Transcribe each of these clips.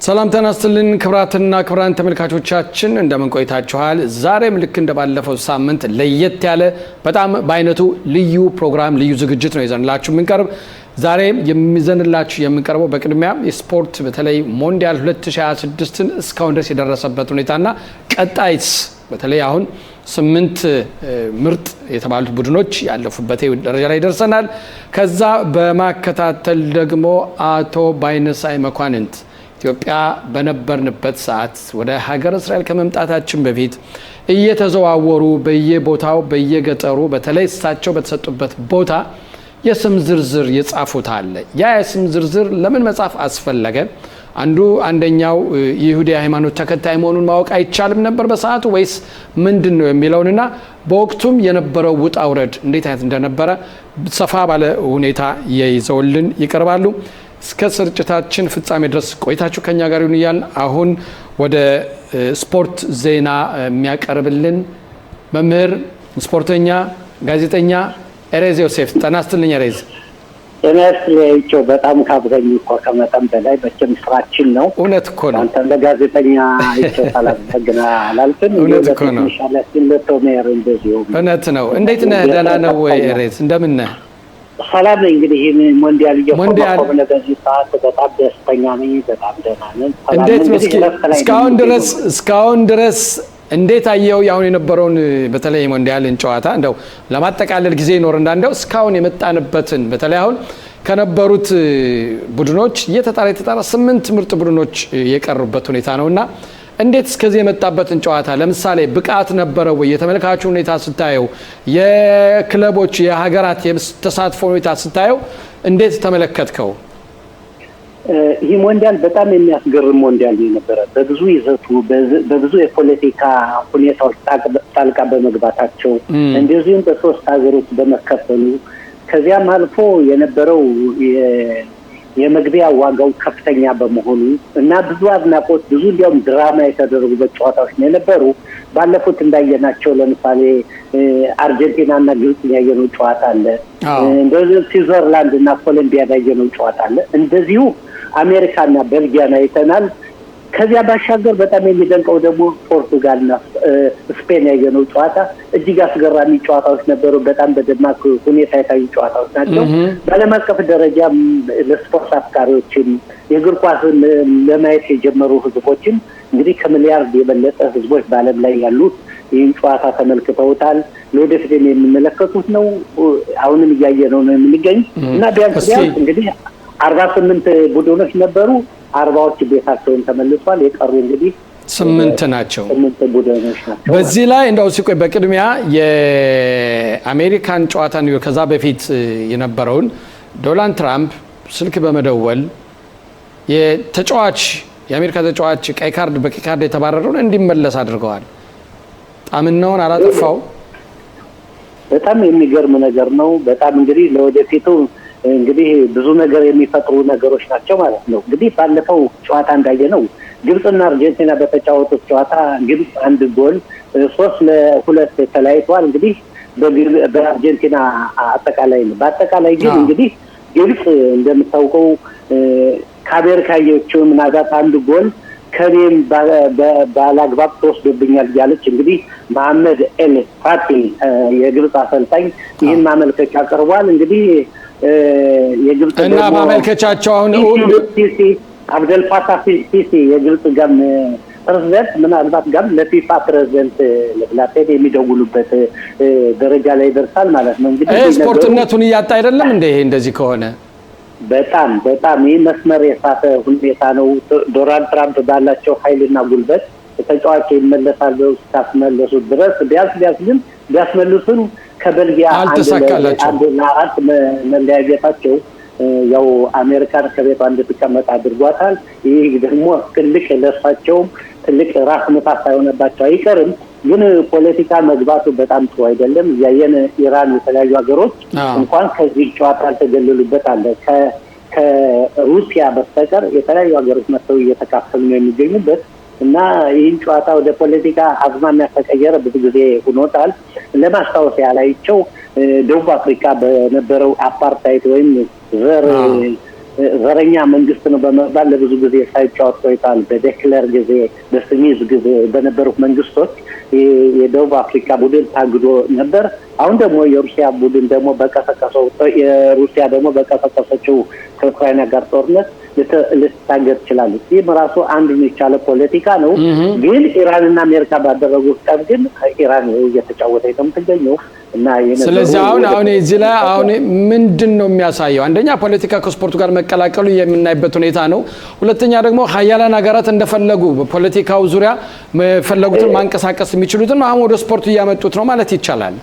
ሰላም ተናስተልን ክብራትና ክብራን ተመልካቾቻችን እንደምን ቆይታችኋል? ዛሬም ልክ እንደባለፈው ሳምንት ለየት ያለ በጣም በአይነቱ ልዩ ፕሮግራም ልዩ ዝግጅት ነው ይዘንላችሁ የምንቀርብ። ዛሬ የሚዘንላችሁ የምንቀርበው በቅድሚያ የስፖርት በተለይ ሞንዲያል 2026ን እስካሁን ድረስ የደረሰበት ሁኔታና ቀጣይስ በተለይ አሁን 8 ምርጥ የተባሉት ቡድኖች ያለፉበት ደረጃ ላይ ደርሰናል። ከዛ በማከታተል ደግሞ አቶ ባይነሳይ መኳንንት ኢትዮጵያ በነበርንበት ሰዓት ወደ ሀገረ እስራኤል ከመምጣታችን በፊት እየተዘዋወሩ በየቦታው በየገጠሩ በተለይ እሳቸው በተሰጡበት ቦታ የስም ዝርዝር የጻፉት አለ። ያ የስም ዝርዝር ለምን መጻፍ አስፈለገ? አንደኛው የይሁዳ ሃይማኖት ተከታይ መሆኑን ማወቅ አይቻልም ነበር በሰዓቱ ወይስ ምንድነው የሚለውንና በወቅቱም የነበረው ውጣ ውረድ እንዴት አይነት እንደነበረ ሰፋ ባለ ሁኔታ ይዘውልን ይቀርባሉ። እስከ ስርጭታችን ፍጻሜ ድረስ ቆይታችሁ ከኛ ጋር ይሁን እያልን አሁን ወደ ስፖርት ዜና የሚያቀርብልን መምህር ስፖርተኛ ጋዜጠኛ ኤሬዝ ዮሴፍ ጤና ይስጥልኝ። ኤሬዝ እነስለይቸው በጣም ካብረኝ እኮ ከመጠን በላይ በቸም ስራችን ነው። እውነት እኮ ነው። አንተ ለጋዜጠኛ እቸው ሰላም ተገና አላልከኝ? እውነት እኮ ነው። ሻላችን ለቶሜር እንደዚሁ እውነት ነው። እንዴት ነህ? ደህና ነው ወይ ኤሬዝ? እንደምን ነህ? ሰላም ነኝ። እንግዲህ ሞንዲያል እየቆመ በዚህ ሰዓት በጣም ደስተኛ ነኝ። በጣም ደህና ነኝ። እንዴት ነው እስካሁን ድረስ እንዴት አየው ያሁን የነበረውን በተለይ ሞንዲያልን ጨዋታ እንደው ለማጠቃለል ጊዜ ይኖር እንዳንደው እስካሁን የመጣንበትን በተለይ አሁን ከነበሩት ቡድኖች የተጣራ 8 ምርጥ ቡድኖች የቀሩበት ሁኔታ ነውና እንዴት እስከዚህ የመጣበትን ጨዋታ ለምሳሌ ብቃት ነበረው ወይ? የተመልካቹ ሁኔታ ስታየው የክለቦች የሀገራት የተሳትፎ ሁኔታ ስታየው እንዴት ተመለከትከው? ይህ ሞንዲያል በጣም የሚያስገርም ሞንዲያል ነበረ። በብዙ ይዘቱ በብዙ የፖለቲካ ሁኔታዎች ጣልቃ በመግባታቸው እንደዚሁም በሶስት ሀገሮች በመከፈሉ ከዚያም አልፎ የነበረው የመግቢያ ዋጋው ከፍተኛ በመሆኑ እና ብዙ አድናቆት ብዙ እንዲያውም ድራማ የተደረጉበት ጨዋታዎች ነው የነበሩ። ባለፉት እንዳየናቸው ለምሳሌ አርጀንቲና እና ግብጽ ያየነው ጨዋታ አለ። እንደዚህ ስዊዘርላንድ እና ኮሎምቢያ ያየነው ጨዋታ አለ። እንደዚሁ አሜሪካ እና ቤልጂያን አይተናል። ከዚያ ባሻገር በጣም የሚደንቀው ደግሞ ፖርቱጋልና ስፔን ያየነው ጨዋታ እጅግ አስገራሚ ጨዋታዎች ነበሩ። በጣም በደማቅ ሁኔታ የታዩ ጨዋታዎች ናቸው። በዓለም አቀፍ ደረጃም ለስፖርት አፍቃሪዎችም የእግር ኳስን ለማየት የጀመሩ ህዝቦችም እንግዲህ ከሚሊያርድ የበለጠ ህዝቦች በዓለም ላይ ያሉት ይህን ጨዋታ ተመልክተውታል። ለወደፊት የሚመለከቱት ነው። አሁንም እያየነው ነው የምንገኝ እና ቢያንስ እንግዲህ 48 ቡድኖች ነበሩ። 40ዎች ቤታቸውን ተመልሷል። የቀሩ እንግዲህ 8 ናቸው። 8 ቡድኖች ናቸው። በዚህ ላይ እንደው ሲቆይ በቅድሚያ የአሜሪካን ጨዋታ ነው ከዛ በፊት የነበረውን ዶናልድ ትራምፕ ስልክ በመደወል የአሜሪካ ተጫዋች ቀይ ካርድ የተባረረውን እንዲመለስ አድርገዋል። ጣምናውን አላጠፋው። በጣም የሚገርም ነገር ነው። በጣም እንግዲህ ለወደፊቱ እንግዲህ ብዙ ነገር የሚፈጥሩ ነገሮች ናቸው ማለት ነው። እንግዲህ ባለፈው ጨዋታ እንዳየነው ግብጽና አርጀንቲና በተጫወቱት ጨዋታ ግብጽ 1 ጎል 3-2 ተለያይተዋል። እንግዲህ በአርጀንቲና አጠቃላይ ነው። በአጠቃላይ ግን እንግዲህ ግብጽ እንደምታውቀው ከአሜሪካ ያየችው ምናልባት 1 ጎል ከኔም ባላግባብ ተወስዶብኛል ያለች እንግዲህ መሐመድ ኤል ፋቲ የግብጽ አሰልጣኝ ይህን ማመልከቻ አቅርቧል። እንግዲህ የግብጽ እና ማመልከቻቸው አሁን አብደልፋታህ ሲሲ የግብጽ ጋም ፕሬዝዳንት ምናልባት ጋም ለፊፋ ፕሬዝዳንት ለብላቴር የሚደውሉበት ደረጃ ላይ ደርሳል ማለት ነው። እንግዲህ ስፖርትነቱን እያጣ አይደለም እንደ ይሄ እንደዚህ ከሆነ በጣም ይህ መስመር የሳተ ሁኔታ ነው። ዶናልድ ትራምፕ ባላቸው ኃይልና ጉልበት ተጫዋች ይመለሳሉ እስካስመለሱ ድረስ ቢያንስ ግን ቢያስመልሱን ከቤልጂያ አንድና 4 መለያየታቸው ያው አሜሪካን ከቤቷ እንድትቀመጥ አድርጓታል። ይህ ደግሞ ትልቅ ለሳቸውም ትልቅ ራስ ምታት ሳይሆንባቸው አይቀርም። ግን ፖለቲካ መግባቱ በጣም ጥሩ አይደለም። ያየን ኢራን የተለያዩ ሀገሮች እንኳን ከዚህ ጨዋታ ያልተገለሉበት አለ። ከሩሲያ በስተቀር የተለያዩ ሀገሮች መጥተው እየተካፈሉ ነው የሚገኙበት እና ይህን ጨዋታ ወደ ፖለቲካ አዝማሚያ ተቀየረ ብዙ ጊዜ ሆኖታል። ለማስታወስ ያላቸው ደቡብ አፍሪካ በነበረው አፓርታይድ ወይም ዘር ዘረኛ መንግስት ነው በመባል ለብዙ ጊዜ ሳይጫወት ቆይቷል። በዴክለር ጊዜ በስሚዝ ጊዜ በነበሩት መንግስቶች የደቡብ አፍሪካ ቡድን ታግዶ ነበር። አሁን ደግሞ የሩሲያ ቡድን ደግሞ የሩሲያ ደግሞ በቀሰቀሰችው ከኡክራይና ጋር ጦርነት ልትታገድ ትችላለች። ይህ ራሱ አንዱን የቻለ ፖለቲካ ነው። ግን ኢራንና አሜሪካ ባደረጉት ጠብ ግን ኢራን እየተጫወተ ነው የምትገኘው እና ስለዚህ አሁን እዚህ ላይ አሁን ምንድን ነው የሚያሳየው? አንደኛ ፖለቲካ ከስፖርቱ ጋር መቀላቀሉ የምናይበት ሁኔታ ነው። ሁለተኛ ደግሞ ሀያላን ሀገራት እንደፈለጉ በፖለቲካው ዙሪያ የፈለጉትን ማንቀሳቀስ የሚችሉትን አሁን ወደ ስፖርቱ እያመጡት ነው ማለት ይቻላል።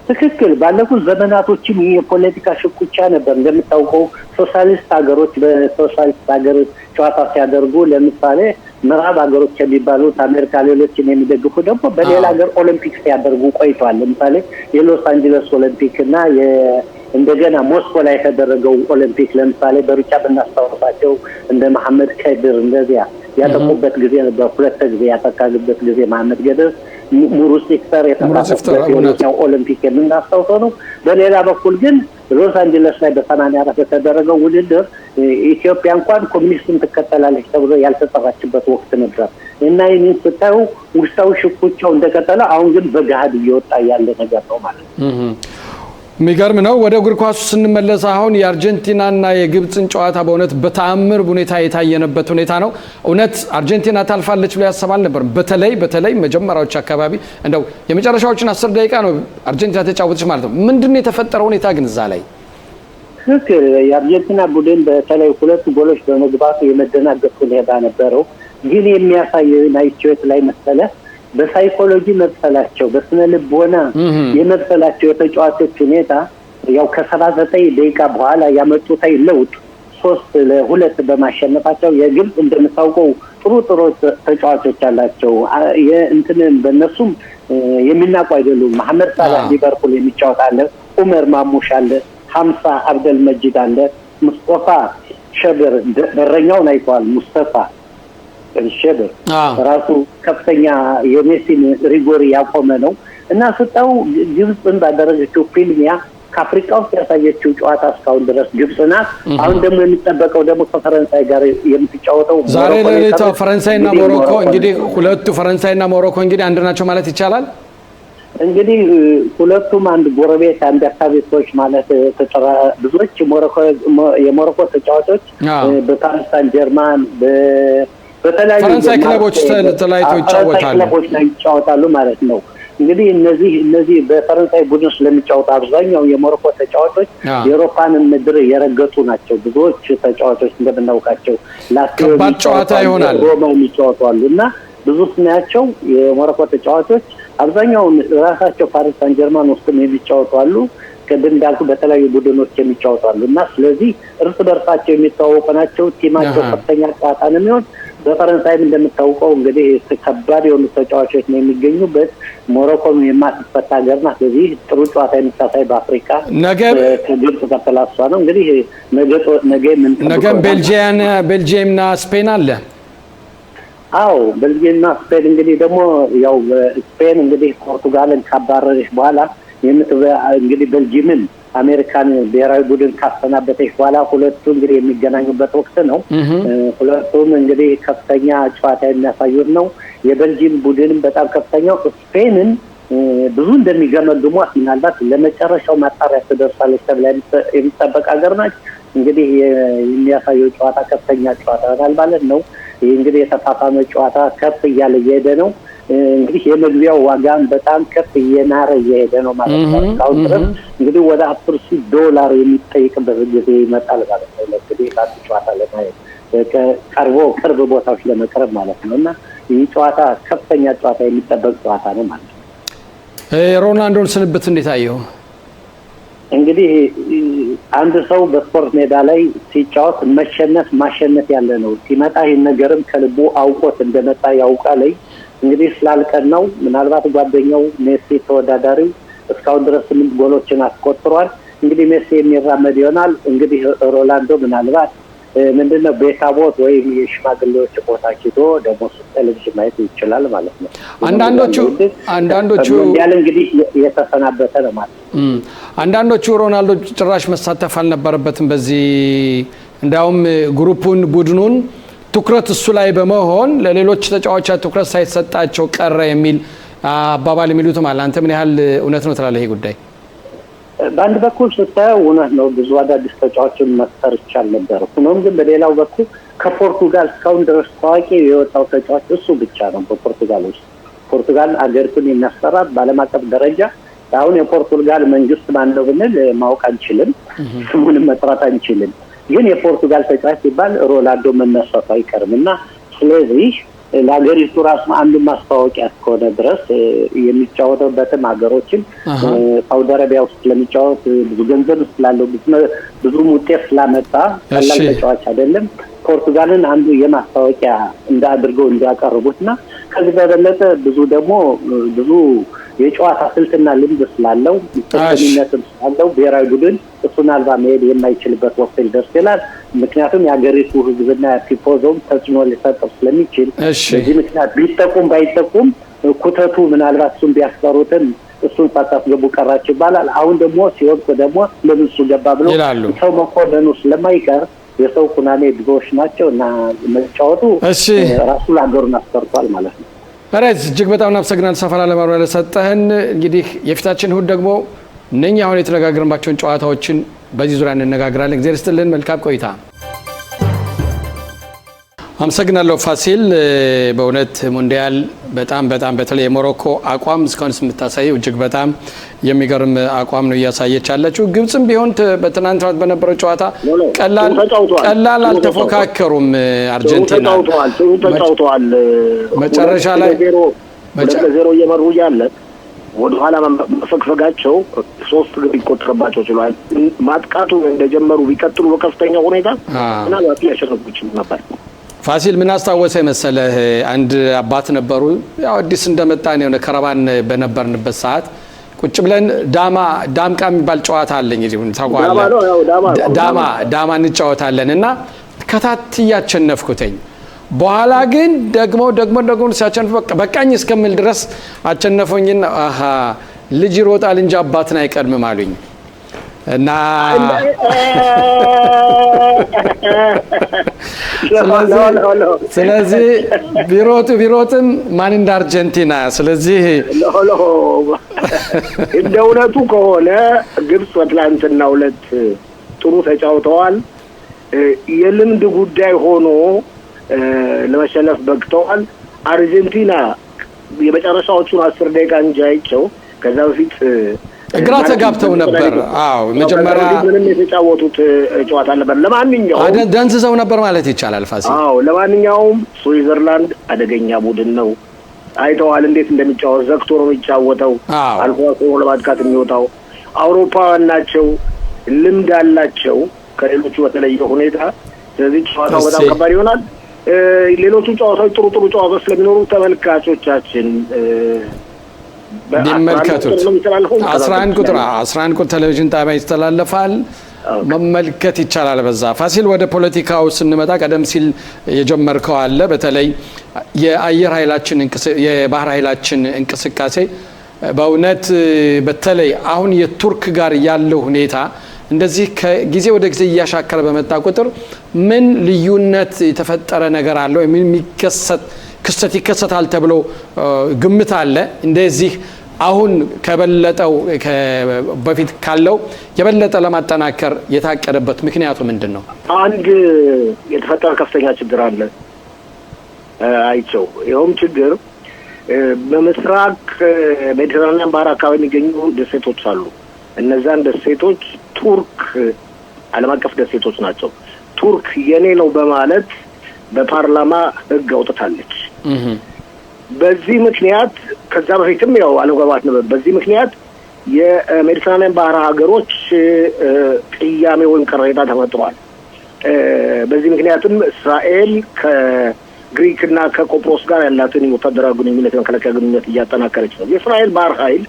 ትክክል። ባለፉት ዘመናቶችም የፖለቲካ ሽኩቻ ነበር። እንደምታውቀው ሶሻሊስት ሀገሮች በሶሻሊስት ሀገር ጨዋታ ሲያደርጉ ለምሳሌ ምዕራብ ሀገሮች የሚባሉት አሜሪካ፣ ሌሎችን የሚደግፉ ደግሞ በሌላ ሀገር ኦሎምፒክ ሲያደርጉ ቆይቷል። ለምሳሌ የሎስ አንጀለስ ኦሎምፒክ እና እንደገና ሞስኮ ላይ የተደረገው ኦሎምፒክ ለምሳሌ በሩጫ ብናስታውሳቸው እንደ መሐመድ ከድር እንደዚያ ያጠቁበት ጊዜ ነበር። ሁለት ጊዜ ያጠቃበት ጊዜ መሐመድ ገድር ሙሩስ ኢፍታር የተሳተፈበት ኦሎምፒክ የምናስታውሰው ነው። በሌላ በኩል ግን ሎስ አንጀለስ ላይ በ84 የተደረገው ውድድር ኢትዮጵያ እንኳን ኮሚኒስትን ትከተላለች ተብሎ ያልተጠራችበት ወቅት ነበር እና ይህን ስታዩ ውስጣዊ ሽኩቻው እንደቀጠለ አሁን ግን በገሃድ እየወጣ ያለ ነገር ነው ማለት ነው። የሚገርም ነው። ወደ እግር ኳሱ ስንመለስ አሁን የአርጀንቲናና የግብፅን ጨዋታ በእውነት በተአምር ሁኔታ የታየነበት ሁኔታ ነው። እውነት አርጀንቲና ታልፋለች ብሎ ያሰባል ነበር። በተለይ መጀመሪያዎች አካባቢ እንደው የመጨረሻዎችን 10 ደቂቃ ነው አርጀንቲና ተጫወተች ማለት ነው። ምንድነው የተፈጠረው ሁኔታ ግን እዛ ላይ? ትክክል። የአርጀንቲና ቡድን በተለይ 2 ጎሎች በመግባቱ የመደናገጥ ሁኔታ ነበረው። ግን የሚያሳየው ናይቼት ላይ መሰለ በሳይኮሎጂ መብሰላቸው በስነ ልቦና የመብሰላቸው የተጫዋቾች ሁኔታ ያው ከ79 ደቂቃ በኋላ ያመጡት ለውጥ 3-2 በማሸነፋቸው የግብፅ እንደምታውቀው ጥሩ ተጫዋቾች አላቸው። የእንትን በእነሱም የሚናቁ አይደሉም። መሐመድ ሳላህ ሊቨርፑል የሚጫወት አለ፣ ኡመር ማሙሽ አለ፣ ሐምሳ አብደል መጂድ አለ፣ ሙስጠፋ ሸብር በረኛውን አይቷል። ሙስጠፋ ሸብር ራሱ ከፍተኛ የሜሲን ሪጎሪ ያቆመ ነው እና ስጣው ግብፅን ባደረገችው ፊልሚያ ከአፍሪካ ውስጥ ያሳየችው ጨዋታ እስካሁን ድረስ ግብፅ ናት። አሁን ደግሞ የሚጠበቀው ደግሞ ከፈረንሳይ ጋር የምትጫወተው ዛሬ ለሌሊቱ ፈረንሳይና ሞሮኮ እንግዲህ ሁለቱ ፈረንሳይና ሞሮኮ እንግዲህ አንድ ናቸው ማለት ይቻላል። እንግዲህ ሁለቱም አንድ ጎረቤት አንድ አካባቢ ሰዎች ማለት ብዙዎች የሞሮኮ ተጫዋቾች በፓሪስ ሳን ጀርማን በተለያዩ ፈረንሳይ ክለቦች ተለያይተው ይጫወታሉ ማለት ነው። እንግዲህ እነዚህ በፈረንሳይ ቡድን ስለሚጫወቱ አብዛኛው የሞሮኮ ተጫዋቾች የአውሮፓን ምድር የረገጡ ናቸው። ብዙዎች ተጫዋቾች እንደምናውቃቸው ከባድ ጨዋታ ይሆናል ሮማ የሚጫወቱ እና ብዙ ስናያቸው የሞሮኮ ተጫዋቾች አብዛኛውን ራሳቸው ፓሪስ ሳን ጀርማን ውስጥም የሚጫወቱ አሉ። ቅድም እንዳልኩ በተለያዩ ቡድኖች የሚጫወቱ አሉ እና ስለዚህ እርስ በርሳቸው የሚተዋወቁ ናቸው። ቲማቸው ከፍተኛ ጨዋታ ነው የሚሆን። በፈረንሳይም እንደምታውቀው እንግዲህ ከባድ የሆኑ ተጫዋቾች ነው የሚገኙበት። ሞሮኮም የማትፈታ ሀገር ናት። ስለዚህ ጥሩ ጨዋታ የምታሳይ በአፍሪካ ከግብፅ ከተላሷ ነው። እንግዲህ ነገ ቤልጂየምና ስፔን አለ። አዎ ቤልጂየምና ስፔን እንግዲህ ደግሞ ያው ስፔን እንግዲህ ፖርቱጋልን ካባረረች በኋላ እንግዲህ ቤልጂየምን አሜሪካን ብሔራዊ ቡድን ካሰናበተች በኋላ ሁለቱ እንግዲህ የሚገናኙበት ወቅት ነው። ሁለቱም እንግዲህ ከፍተኛ ጨዋታ የሚያሳዩት ነው። የቤልጂየም ቡድንም በጣም ከፍተኛው ስፔንን ብዙ እንደሚገመግሟት ምናልባት ለመጨረሻው ማጣሪያ ትደርሳለች ተብላ የሚጠበቅ ሀገር ናት። እንግዲህ የሚያሳየው ጨዋታ ከፍተኛ ጨዋታ ይሆናል ማለት ነው። ይህ እንግዲህ የተፋፋመ ጨዋታ ከፍ እያለ እየሄደ ነው። እንግዲህ የመግቢያው ዋጋም በጣም ከፍ እየናረ እየሄደ ነው ማለት ነው። እስካሁን ድረስ እንግዲህ ወደ $10,000 የሚጠይቅበት ጊዜ ይመጣል ማለት ነው። እንግዲህ ለአንድ ጨዋታ ለማየት ቅርብ ቦታዎች ለመቅረብ ማለት ነው እና ይህ ጨዋታ ከፍተኛ ጨዋታ የሚጠበቅ ጨዋታ ነው ማለት ነው። ሮናልዶን ስንብት እንዴት አየው? እንግዲህ አንድ ሰው በስፖርት ሜዳ ላይ ሲጫወት ማሸነፍ ያለ ነው። ሲመጣ ይህን ነገርም ከልቡ አውቆት እንደመጣ ያውቃል። እንግዲህ ስላልቀን ነው ምናልባት ጓደኛው ሜሲ ተወዳዳሪው እስካሁን ድረስ 8 ጎሎችን አስቆጥሯል። እንግዲህ ሜሲ የሚራመድ ይሆናል። እንግዲህ ሮናልዶ ምናልባት ምንድነው ቤታቦት ወይ የሽማግሌዎች ቦታ ኪዶ ደግሞ ቴሌቪዥን ማየት ይችላል ማለት ነው። አንዳንዶቹ ያለ እንግዲህ የተሰናበተ ነው ማለት ነው። አንዳንዶቹ ሮናልዶ ጭራሽ መሳተፍ አልነበረበትም በዚህ እንዳውም ግሩፑን ቡድኑን ትኩረት እሱ ላይ በመሆን ለሌሎች ተጫዋቾች ትኩረት ሳይሰጣቸው ቀረ የሚል አባባል የሚሉትም አለ። አንተ ምን ያህል እውነት ነው ትላለህ ይሄ ጉዳይ? በአንድ በኩል ስታየው እውነት ነው፣ ብዙ አዳዲስ ተጫዋቾችን መፍጠር ይቻል ነበር። ሆኖም ግን በሌላው በኩል ከፖርቱጋል እስካሁን ድረስ ታዋቂ የወጣው ተጫዋች እሱ ብቻ ነው በፖርቱጋል ውስጥ። ፖርቱጋል አገሪቱን የሚያሰራት በዓለም አቀፍ ደረጃ አሁን የፖርቱጋል መንግስት ማን ነው ብንል ማወቅ አንችልም፣ ስሙንም መጥራት አንችልም። ግን የፖርቱጋል ተጫዋች ሲባል ሮናልዶ መነሳቱ አይቀርምና ስለዚህ ለሀገሪቱ ራሱ አንዱ ማስታወቂያ እስከሆነ ድረስ የሚጫወተበትም ሀገሮችን ሳውዲ አረቢያ ውስጥ ለሚጫወት ብዙ ገንዘብ ስላለው ብዙ ውጤት ስላመጣ ቀላል ተጫዋች አይደለም። ፖርቱጋልን አንዱ የማስታወቂያ እንዳድርገው እንዲያቀርቡትና ከዚህ በበለጠ ብዙ የጨዋታ ስልትና ልምድ ስላለው ተሰሚነትም ስላለው ብሔራዊ ቡድን እሱን አልባ መሄድ የማይችልበት ወቅት ሊደርስ ይችላል። ምክንያቱም የሀገሪቱ ሕዝብና ቲፎዞም ተጽዕኖ ሊፈጥር ስለሚችል በዚህ ምክንያት ቢጠቁም ባይጠቁም ኩተቱ ምናልባት እሱን ቢያስቀሩትም እሱን ሳታስገቡ ቀራችሁ ይባላል። አሁን ደግሞ ሲወጡ ደግሞ ለምን እሱ ገባ ብሎ ሰው መኮነኑ ስለማይቀር የሰው ኩናኔ ብዙዎች ናቸው እና መጫወቱ ራሱ ለሀገሩን አስቀርቷል ማለት ነው። ረዝ እጅግ በጣም እናመሰግናለን ሰፋ ላለ ማብራሪያ ለሰጠህን። እንግዲህ የፊታችን እሁድ ደግሞ እነኛ አሁን የተነጋገርንባቸውን ጨዋታዎችን በዚህ ዙሪያ እንነጋግራለን። እግዚአብሔር ይስጥልን። መልካም ቆይታ። አመሰግናለሁ ፋሲል። በእውነት ሞንዲያል በጣም በተለይ የሞሮኮ አቋም እስካሁን የምታሳየው እጅግ በጣም የሚገርም አቋም ነው እያሳየች ያለችው። ግብጽም ቢሆን በትናንት በነበረው ጨዋታ ቀላል አልተፎካከሩም። አርጀንቲና ተጫውተዋል። መጨረሻ ላይ 0 እየመሩ ያለ ወደ ኋላ መፈግፈጋቸው 3 ግብ ይቆጠርባቸው ችሏል። ማጥቃቱ እንደጀመሩ ቢቀጥሉ በከፍተኛ ሁኔታ ምናልባት ያሸነፉ ይችላል ነበር። ፋሲል ምን አስታወሰ መሰለህ? አንድ አባት ነበሩ። ያው አዲስ እንደመጣን የሆነ ከረባን በነበርንበት ሰዓት ቁጭ ብለን ዳምቃ የሚባል ጨዋታ አለኝ እዚህ ዳማ እንጫወታለን እና ከታት ያቸነፍኩተኝ በኋላ ግን ደግሞ ሲያቸንፍ በቃኝ እስከምል ድረስ አቸነፈኝና ልጅ ይሮጣል እንጂ አባትን አይቀድምም አሉኝ እና ስለዚህ ቢሮጥም ማን እንደ አርጀንቲና ስለዚህ እንደ እውነቱ ከሆነ ግብጽ በትላንትናው ዕለት ጥሩ ተጫውተዋል። የልምድ ጉዳይ ሆኖ ለመሸነፍ በቅተዋል። አርጀንቲና የመጨረሻዎቹን 10 ደቂቃ እንጂ አይቸው ከዛ በፊት ግራ ተጋብተው ነበር። መጀመሪያ ምንም የተጫወቱት ጨዋታ ነበር። ለማንኛውም ደንዝዘው ነበር ማለት ይቻላል ፋሲል። ለማንኛውም ስዊዘርላንድ አደገኛ ቡድን ነው። አይተዋል እንዴት እንደሚጫወት። ዘግቶ ነው የሚጫወተው። አልፎ አልፎ ለማጥቃት የሚወጣው። አውሮፓውያን ናቸው፣ ልምድ አላቸው ከሌሎቹ በተለየ ሁኔታ። ስለዚህ ጨዋታው በጣም ከባድ ይሆናል። ሌሎቹ ጨዋታዎች ጥሩ ጨዋታዎች ስለሚኖሩ ተመልካቾቻችን ቢመልከቱት 11 ቁጥር ቴሌቪዥን ጣቢያ ይስተላለፋል፣ መመልከት ይቻላል። በዛ ፋሲል ወደ ፖለቲካው ስንመጣ ቀደም ሲል የጀመርከው አለ። በተለይ የአየር ኃይላችን የባህር ኃይላችን እንቅስቃሴ በእውነት በተለይ አሁን የቱርክ ጋር ያለው ሁኔታ እንደዚህ ከጊዜ ወደ ጊዜ እያሻከረ በመጣ ቁጥር ምን ልዩነት የተፈጠረ ነገር አለው? ክስተት ይከሰታል ተብሎ ግምት አለ። እንደዚህ አሁን ከበለጠው በፊት ካለው የበለጠ ለማጠናከር የታቀደበት ምክንያቱ ምንድን ነው? አንድ የተፈጠረ ከፍተኛ ችግር አለ አይቸው። ይኸውም ችግር በምስራቅ ሜዲትራኒያን ባህር አካባቢ የሚገኙ ደሴቶች አሉ። እነዛን ደሴቶች ቱርክ ዓለም አቀፍ ደሴቶች ናቸው። ቱርክ የኔ ነው በማለት በፓርላማ ሕግ አውጥታለች። በዚህ ምክንያት ከዛ በፊትም ያው አለመግባባት ነበር። በዚህ ምክንያት የሜዲትራኒያን ባህር ሀገሮች ቅያሜ ወይም ቅሬታ ተፈጥሯል። በዚህ ምክንያትም እስራኤል ከግሪክና ከቆጵሮስ ጋር ያላትን ወታደራዊ ግንኙነት የመከላከያ ግንኙነት እያጠናከረች ነው። የእስራኤል ባህር ኃይል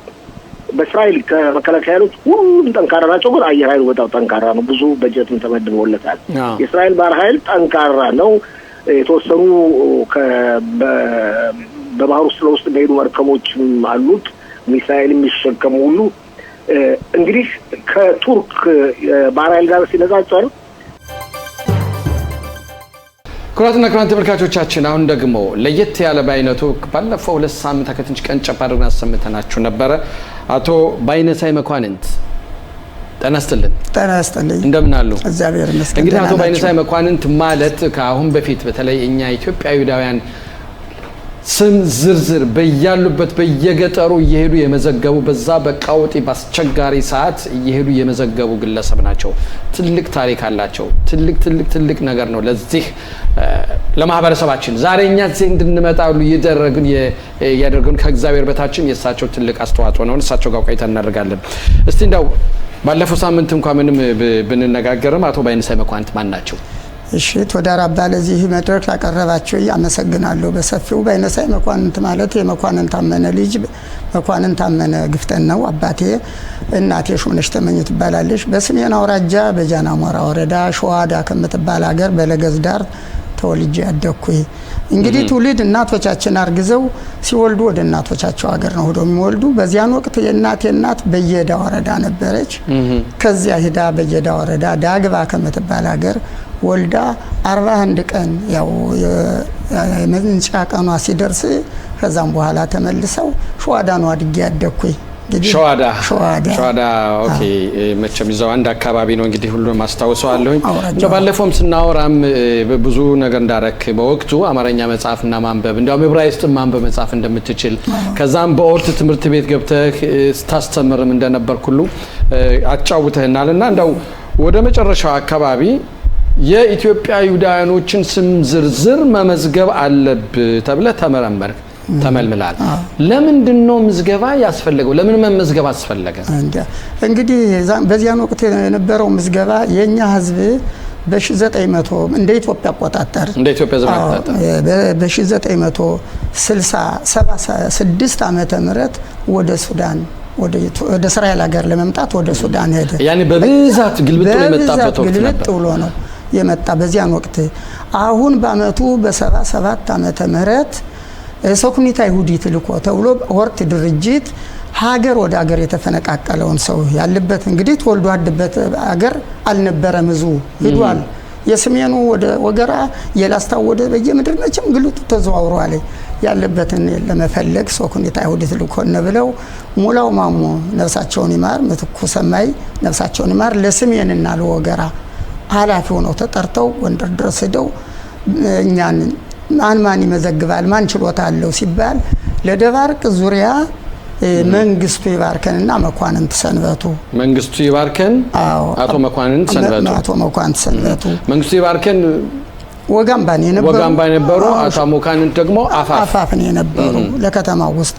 በእስራኤል ከመከላከያ ኃይሎች ሁሉም ጠንካራ ናቸው፣ ግን አየር ኃይሉ በጣም ጠንካራ ነው። ብዙ በጀትም ተመድቦለታል። የእስራኤል ባህር ኃይል ጠንካራ ነው። የተወሰኑ በባህር ውስጥ ለውስጥ የሚሄዱ መርከቦችም አሉት፣ ሚሳኤል የሚሸከሙ ሁሉ። እንግዲህ ከቱርክ ባህር ኃይል ጋር ሲነጻጸር ክቡራትና ክቡራን ተመልካቾቻችን አሁን ደግሞ ለየት ያለ በአይነቱ ባለፈው 2 ሳምንት ከትንሽ ቀን ጨምሮ አድርገን አሰምተናችሁ ነበረ። አቶ ባይነሳይ መኳንንት ጤና ይስጥልኝ። እንደምን አሉ? እግዚአብሔር ይመስገን። እንግዲህ አቶ ባይነሳይ መኳንንት ማለት ከአሁን በፊት በተለይ እኛ ኢትዮጵያውያን ስም ዝርዝር በያሉበት በየገጠሩ እየሄዱ የመዘገቡ በዛ በቃውጢ ባስቸጋሪ ሰዓት እየሄዱ የመዘገቡ ግለሰብ ናቸው። ትልቅ ታሪክ አላቸው። ትልቅ ነገር ነው ለዚህ ለማህበረሰባችን ዛሬ እኛ እዚህ እንድንመጣ ሁሉ ያደረጉን ከእግዚአብሔር በታችን የእሳቸው ትልቅ አስተዋጽኦ ነው። እሳቸው ጋር ቆይታ እናደርጋለን። እስቲ እንደው ባለፈው ሳምንት እንኳን ምንም ብንነጋገርም አቶ ባይነሳይ መኳንንት ማን ናቸው? እሺ ተወዳራ ባለዚህ መድረክ ላቀረባችሁ አመሰግናለሁ በሰፊው። ባይነሳይ መኳንንት ማለት የመኳንንት ታመነ ልጅ መኳንንት ታመነ ግፍተን ነው አባቴ። እናቴ ሹምነሽ ተመኝ ትባላለች። በሰሜን አውራጃ በጃናሞራ ወረዳ ሸዋዳ ከምትባል ሀገር በለገዝ ዳር ተወልጄ ያደኩኝ። እንግዲህ ትውልድ እናቶቻችን አርግዘው ሲወልዱ ወደ እናቶቻቸው ሀገር ነው ሄደው የሚወልዱ። በዚያን ወቅት የእናቴ እናት በየዳ ወረዳ ነበረች። ከዚያ ሄዳ በየዳ ወረዳ ዳግባ ከምትባል ሀገር ወልዳ 41 ቀን ያው የመንጫ ቀኗ ሲደርስ ከዛም በኋላ ተመልሰው ሸዋዳ ነው አድጌ ያደኩኝ። ሸዋዳ ኦኬ። መቼም ይዘው አንድ አካባቢ ነው እንግዲህ ሁሉንም አስታውሰዋለሁኝ። ባለፈውም ስናወራም ብዙ ነገር እንዳረክ በወቅቱ አማርኛ መጽሐፍና ማንበብ እንዲያውም ዕብራይስጥን ማንበብ መጽሐፍ እንደምትችል ከዛም በኦርት ትምህርት ቤት ገብተህ ስታስተምርም እንደነበር ሁሉ አጫውተህናልና እንደው ወደ መጨረሻው አካባቢ የኢትዮጵያ ይሁዳውያኖችን ስም ዝርዝር መመዝገብ አለብህ ተብለ ተመረመርክ ተመልምላል። ለምንድን ነው ምዝገባ ያስፈልገው? ለምን መመዝገብ አስፈለገ? እንግዲህ በዚያን ወቅት የነበረው ምዝገባ የኛ ህዝብ በ1900 እንደ ኢትዮጵያ አቆጣጠር በ1966 ዓመተ ምህረት ወደ ሱዳን ወደ እስራኤል ሀገር ለመምጣት ወደ ሱዳን ሄደ። ያኔ በብዛት ግልብጥ ብሎ ነው የመጣ በዚያን ወቅት። አሁን በአመቱ በ77 ዓመተ ምህረት ሶኩኒታ ይሁዲት ልኮ ተብሎ ወርት ድርጅት ሀገር ወደ ሀገር የተፈነቃቀለውን ሰው ያለበት እንግዲህ ተወልዶ አደበት ሀገር አልነበረም ህዝቡ ሄዷል። የሰሜኑ ወደ ወገራ የላስታው ወደ በየምድር መቼም ግልጡ ተዘዋውሯል። ያለበትን ለመፈለግ ሶኩኒታ ይሁዲት ልኮ ብለው ሙላው ማሞ ነፍሳቸውን ይማር፣ ምትኩ ሰማይ ነፍሳቸውን ይማር ለሰሜንና ለወገራ ኃላፊ ሆነው ተጠርተው ጎንደር ድረስ ሄደው እኛን ማን ይመዘግባል ማን ችሎታ አለው ሲባል ለደባርቅ ዙሪያ መንግስቱ ይባርከንና መኳንንት ሰንበቱ መንግስቱ ይባርከን አቶ መኳንንት ሰንበቱ መንግስቱ ይባርከን ወጋምባን የነበሩ አቶ መኳንንት ደግሞ አፋፍን የነበሩ ለከተማው ውስጥ።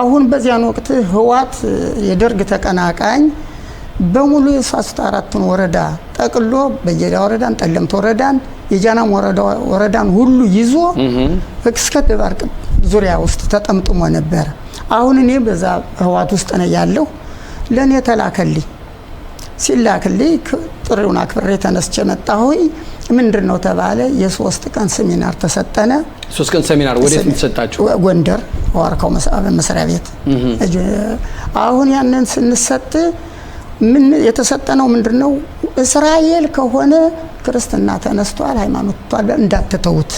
አሁን በዚያን ወቅት ህዋት የደርግ ተቀናቃኝ በሙሉ የ4 ወረዳ ጠቅሎ በየዳ ወረዳን ጠለምት ወረዳን የጃናም ወረዳን ሁሉ ይዞ እስከ ደባርቅ ዙሪያ ውስጥ ተጠምጥሞ ነበር። አሁን እኔ በዛ ህዋት ውስጥ ነው ያለው። ለኔ ተላከልኝ ሲላክልኝ ጥሪውን አክብሬ ተነስቼ መጣሁኝ። ምንድነው ተባለ? የ3 ቀን ሴሚናር ተሰጠነ። 3 ቀን ሴሚናር ወዴት ተሰጣችሁ? ጎንደር ዋርካው መስሪያ ቤት። አሁን ያንን ስንሰጥ ምን የተሰጠነው ምንድነው? እስራኤል ከሆነ ክርስትና ተነስቷል፣ ሃይማኖት ተዋል እንዳትተውት፣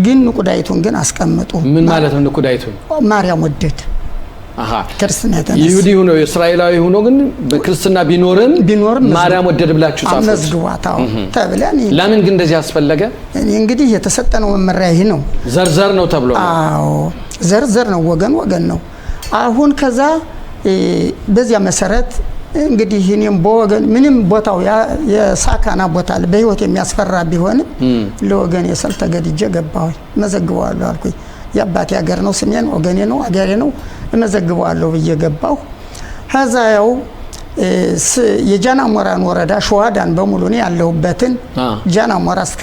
ግን ንቁዳይቱን ግን አስቀምጡ። ምን ማለት ነው ንቁዳይቱ? ማርያም ወደድ ክርስትና ተነስ ይሁዲ ሆኖ እስራኤላዊ ሆኖ ግን በክርስትና ቢኖርም ማርያም ወደድ ብላችሁ ጻፉት መዝግባታው ተብለን። ለምን ግን እንደዚህ አስፈለገ? እንግዲህ የተሰጠነው መመሪያ ይሄ ነው። ዘርዘር ነው ተብሎ ነው። አዎ ዘርዘር ነው፣ ወገን ነው። አሁን ከዛ በዚያ መሰረት እንግዲህ እኔም በወገን ምንም ቦታው የሳካና ቦታ በህይወት የሚያስፈራ ቢሆንም ለወገን የሰል ተገድጄ ገባሁ። መዘግበዋለሁ አልኩኝ። የአባቴ ሀገር ነው፣ ስሜን ወገኔ ነው፣ አገሬ ነው፣ መዘግበዋለሁ ብዬ ገባሁ። ከዛው የጃናሞራን ወረዳ ሸዋዳን በሙሉ ነው ያለሁበትን ጃናሞራ እስከ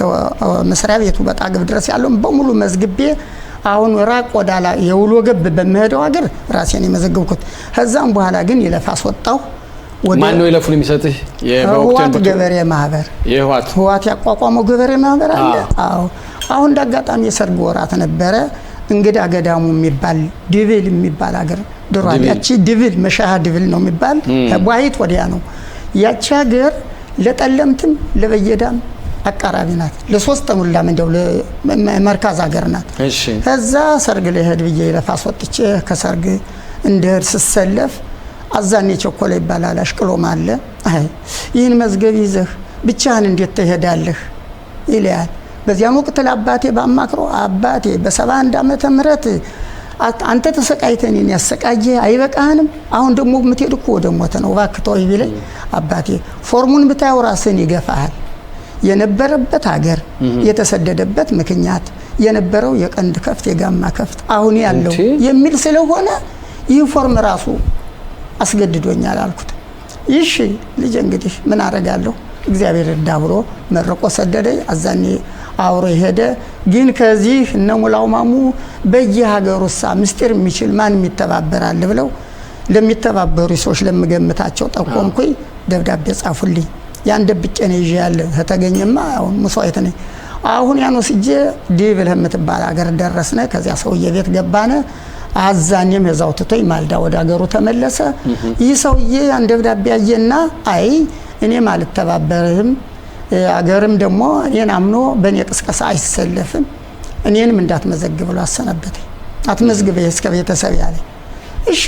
መስሪያ ቤቱ በጣግብ ድረስ ያለው በሙሉ መዝግቤ አሁን ራቅ ወዳላ የውሎ ገብ በመሄደው ሀገር ራሴን የመዘገብኩት ከዛም በኋላ ግን ይለፍ አስወጣው ማን ነው ይለፉን የሚሰጥህ የህዋት ገበሬ ማህበር ህዋት ያቋቋመው ገበሬ ማህበር አለ አዎ አሁን እንዳጋጣሚ የሰርግ ወራት ነበረ እንግዳ ገዳሙ የሚባል ድብል የሚባል ሀገር ድሯል ያቺ ድብል መሻሃ ድብል ነው የሚባል ባይት ወዲያ ነው ያቺ ሀገር ለጠለምትም ለበየዳም አቃራቢ ናት ለሶስት ሙላም እንደው ለመርካዝ ሀገር ናት እሺ ከዛ ሰርግ ለሄድ ብዬ ይለፋስ ወጥቼ ከሰርግ እንደር ስሰለፍ አዛኔ ቸኮለ ይባላል አሽቅሎም አለ አይ ይህን መዝገብ ይዘህ ብቻህን እንዴት ትሄዳለህ ይላል በዚያን ወቅት ለአባቴ ባማክሮ አባቴ በ71 ዓመተ ምህረት አንተ ተሰቃይተን ያሰቃየ አይበቃህንም አሁን ደግሞ ምትሄድ እኮ ወደ ሞት ነው ባክተው ይብለኝ አባቴ ፎርሙን ብታየው ራስን ይገፋል የነበረበት ሀገር የተሰደደበት ምክንያት የነበረው የቀንድ ከፍት የጋማ ከፍት አሁን ያለው የሚል ስለሆነ ይህ ፎርም ራሱ አስገድዶኛል አልኩት እሺ ልጅ እንግዲህ ምን አረጋለሁ እግዚአብሔር ዳብሮ መርቆ ሰደደኝ አዛኔ አውሮ ሄደ ግን ከዚህ እነ ሙላው ማሙ በየሀገሩሳ ምስጢር የሚችል ማን የሚተባበራል ብለው ለሚተባበሩ ሰዎች ለምገምታቸው ጠቆምኩኝ ደብዳቤ ጻፉልኝ ያን ደብቄ ነው ይያለ ተተገኘማ አሁን መስዋዕት ነኝ አሁን ያን ወስጄ ዲብል የምትባል ሀገር ደረስነ ከዚያ ሰውዬ ቤት ገባነ አዛኔም እዛው ትቶኝ ማልዳ ወደ ሀገሩ ተመለሰ ይህ ሰውዬ ያን ደብዳቤ ያየና አይ እኔ ማለት ተባበርህም አገርም ደግሞ እኔን አምኖ በኔ ቅስቀሳ አይሰለፍም እኔንም እንዳትመዘግብ ብሎ አሰነበተኝ አትመዝግበኝ እስከ ቤተሰብ ያለኝ እሺ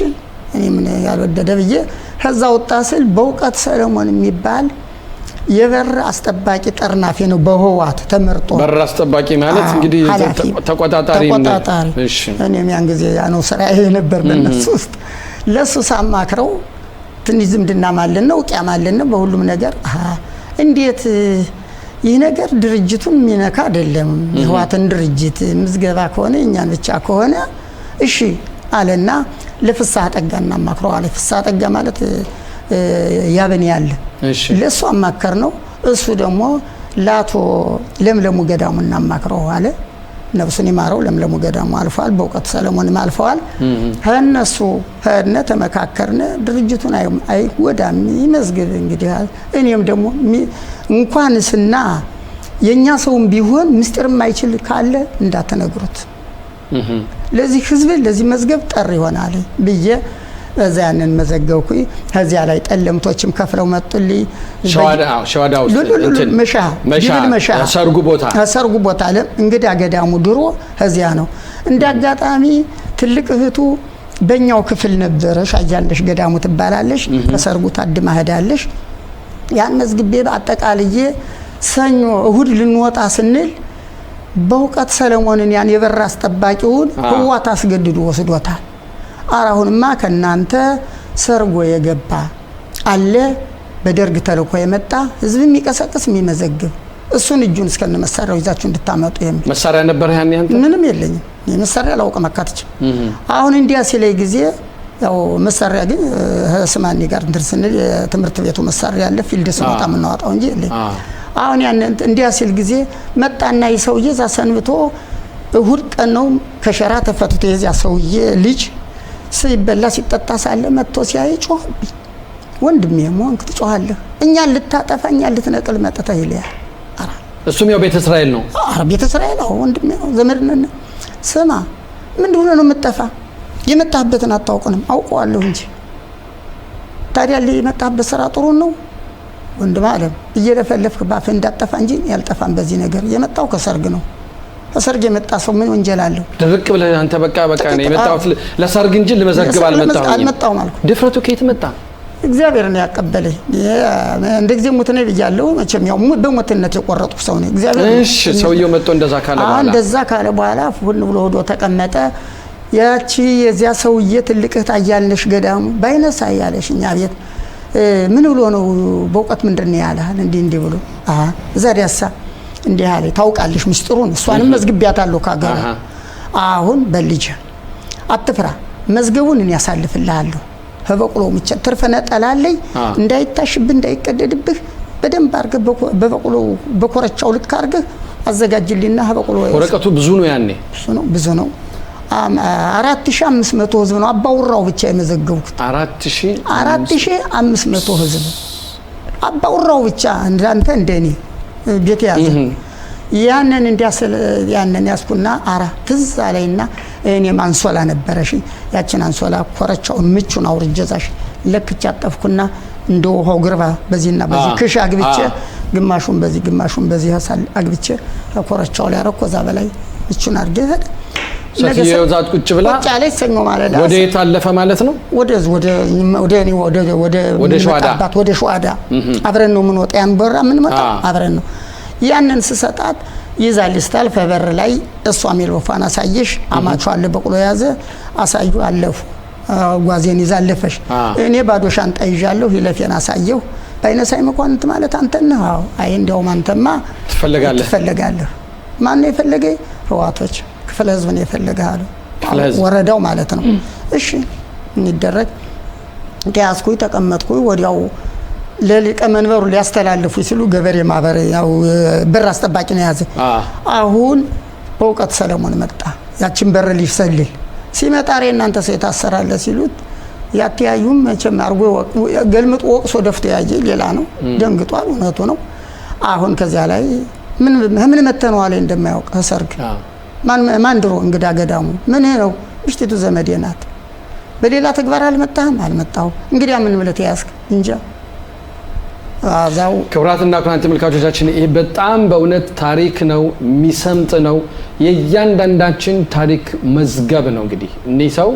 እኔ ምን ያልወደደ ብዬ ከዛ ወጣ ስል በእውቀት ሰለሞን የሚባል የበር አስጠባቂ ጠርናፊ ነው በህዋት ተመርጦ በር አስጠባቂ ማለት እንግዲህ ተቆጣጣሪ እሺ እኔም ያን ጊዜ ያነው ስራዬ ነበር በእነሱ ውስጥ ለሱ ሳማክረው ትንሽ ዝምድና ማለት ነው ቂያ ማለት ነው በሁሉም ነገር እንዴት ይህ ነገር ድርጅቱን ሚነካ አይደለም የህዋትን ድርጅት ምዝገባ ከሆነ እኛን ብቻ ከሆነ እሺ አለና ለፍሳህ ጠጋና ማክረው አለ ፍሳህ ጠጋ ማለት ያበኔ ያለ ለሱ አማከር ነው እሱ ደግሞ ላቶ ለምለሙ ገዳሙና ማክረው አለ ነብሱን ይማረው ለምለሙ ገዳሙ አልፏል በእውቀት ሰለሞን አልፈዋል እነሱ ሄድነ ተመካከርነ ድርጅቱን አይወዳም ይመዝግብ እንግዲህ እኔም ደግሞ እንኳንስና የኛ ሰውም ቢሆን ምስጢር የማይችል ካለ እንዳትነግሩት ለዚህ ህዝብ ለዚህ መዝገብ ጠር ይሆናል ብዬ እዛንን መዘገብኩኝ ከዚያ ላይ ጠለምቶችም ከፍለው መጡልኝ ሸዋዳ ውስጥ እንትን መሻ ሰርጉ ቦታ አለ እንግዲህ አገዳሙ ድሮ ከዚያ ነው እንዳጋጣሚ ትልቅ እህቱ በእኛው ክፍል ነበረሽ አያለሽ ገዳሙ ትባላለሽ ከሰርጉ ታድማ ሄዳለሽ ያን መዝግቤ አጠቃልዬ ሰኞ እሁድ ልንወጣ ስንል በእውቀት ሰለሞንን ያን የበር አስጠባቂውን ህዋት አስገድዶ ወስዶታል አራሁንማ ከናንተ ሰርጎ የገባ አለ በደርግ ተልኮ የመጣ ህዝብ የሚቀሰቅስ የሚመዘግብ እሱን እጁን እስከነ መሳሪያው ይዛችሁ እንድታመጡ የሚል መሳሪያ ነበር ያን ያንተ ምንም የለኝም የመሳሪያ ላውቀ መካተች አሁን እንዲያ ሲለይ ጊዜ ያው መሳሪያ ግን ስማኒ ጋር እንድርስን የትምህርት ቤቱ መሳሪያ ያለ ፊልድ ስመጣ ምናወጣው እንጂ አሁን ያን እንዲያ ሲል ጊዜ መጣና ይሰውዬ ዛ ሰንብቶ እሁድ ቀን ነው ከሸራ ተፈትቶ የዚያ ሰውዬ ልጅ ሲበላ ሲጠጣ ሳለ መጥቶ ሲያይ ጮህብኝ ወንድሜ ሞንክ ትጮሃለህ እኛን ልታጠፋ እኛን ልትነቅል መጥተህ ይልያል እሱም ያው ቤተ እስራኤል ነው ቤተ እስራኤል ነው ወንድሜ ነው ዘመድነን ስማ ምንድነው ነው የምትጠፋ የመጣህበትን አታውቁንም አውቀዋለሁ እንጂ ታዲያ የመጣህበት ስራ ጥሩ ነው ወንድም አለም እየለፈለፍክ ባፍ እንዳጠፋ እንጂ ያልጠፋን በዚህ ነገር የመጣው ከሰርግ ነው ከሰርግ የመጣ ሰው ምን ወንጀል አለው ድርቅ ብለህ አንተ በቃ ነው የመጣው ለሰርግ እንጂ ለመዘግብ አልመጣሁም አልኩ ድፍረቱ ከየት መጣ እግዚአብሔር ነው ያቀበለኝ እንደዚህ ሞት ነው ይያለው መቼም ያው በሞትነት የቆረጡ ሰው ነው እግዚአብሔር እሺ ሰውየው መጥቶ እንደዛ ካለ በኋላ ሁሉ ብሎ ሆዶ ተቀመጠ ያቺ የዚያ ሰውዬ ትልቅ ታያለሽ ገዳሙ ባይነሳ ያለሽ እኛ ቤት ምን ብሎ ነው በእውቀት ምንድነው ያለሃል እንዲህ ብሎ ዛዲያሳ እንዲህ አለ ታውቃለሽ ምስጢሩን እሷንም መዝግቢያታለሁ ካገራ አሁን በልጅ አትፍራ መዝገቡን እኔ ያሳልፍልሃለሁ በበቅሎ ምቸ ትርፈነ ጠላለይ እንዳይታሽብ እንዳይቀደድብህ በደንብ አርገ በበቅሎ በኮረቻው ልክ አርገ አዘጋጅልኝና በበቅሎ ወረቀቱ ብዙ ነው ያኔ ብዙ ነው 4500 ህዝብ ነው አባውራው ብቻ የመዘገብኩት 4500 ህዝብ አባውራው ብቻ እንዳንተ እንደኔ ቤት ያዘ ያንን ያንን ያስኩና ትዝ አለኝና እኔ አንሶላ ነበረሽ ያችን አንሶላ ኮረቻውን ምቹን አውርጀዛሽ ለክቻ አጠፍኩና እንደ ውሃው ግርባ በዚህና በዚህ ክሽ አግብቼ ግማሹን በዚህ ሐሳል አግብቼ ኮረቻው ላይ አረኮዛ በላይ ምቹን አርገህ ሰፊው ዛት ቁጭ ብላ ቁጭ አለች ሰኞ ማለዳ ወደ የታለፈ ማለት ነው ወደ ሸዋዳ አብረን ነው ምን ወጣ ያን በራ ምን መጣ አብረን ነው ያንን ስሰጣት ይዛል ስታልፍ በር ላይ እሷ ሜልቦፋን አሳየሽ አማቹ አለ በቁሎ ያዘ አሳዩ አለፉ ጓዜን ይዛለፈሽ እኔ ባዶ ሻንጣ ይዣለሁ ይለፌን አሳየው ባይነሳይ መኳንንት ማለት አንተ ነህ አይ እንደውም አንተማ ትፈልጋለህ ማን ነው የፈለገ ህዋቶች ክፍለ ህዝብ ነው የፈለገው ወረዳው ማለት ነው እሺ እንዲደረግ ዲያስኩይ ተቀመጥኩኝ ወዲያው ለሊቀ መንበሩ ሊያስተላልፉ ሲሉ ገበሬ ማህበር ያው በር አስጠባቂ ነው ያዘ አሁን በእውቀት ሰለሞን መጣ ያችን በር ሊሰልል ሲመጣ እናንተ ሰው የታሰራለ ሲሉት ያተያዩም መቼም አርጎ ገልምጥ ወቅሶ ደፍቶ ያየ ሌላ ነው ደንግጧል እውነቱ ነው አሁን ከዚያ ላይ ምን መተነው አለ እንደማያውቅ ሰርግ ማን ድሮ እንግዳ ገዳሙ ምን ነው ምሽቲቱ ዘመዴ ናት በሌላ ተግባር አልመጣው እንግዲያ ምን ማለት ያስክ እንጃ አዛው ክብራትና ክቡራን ተመልካቾቻችን ይሄ በጣም በእውነት ታሪክ ነው የሚሰምጥ ነው የእያንዳንዳችን ታሪክ መዝገብ ነው እንግዲህ እነዚህ ሰው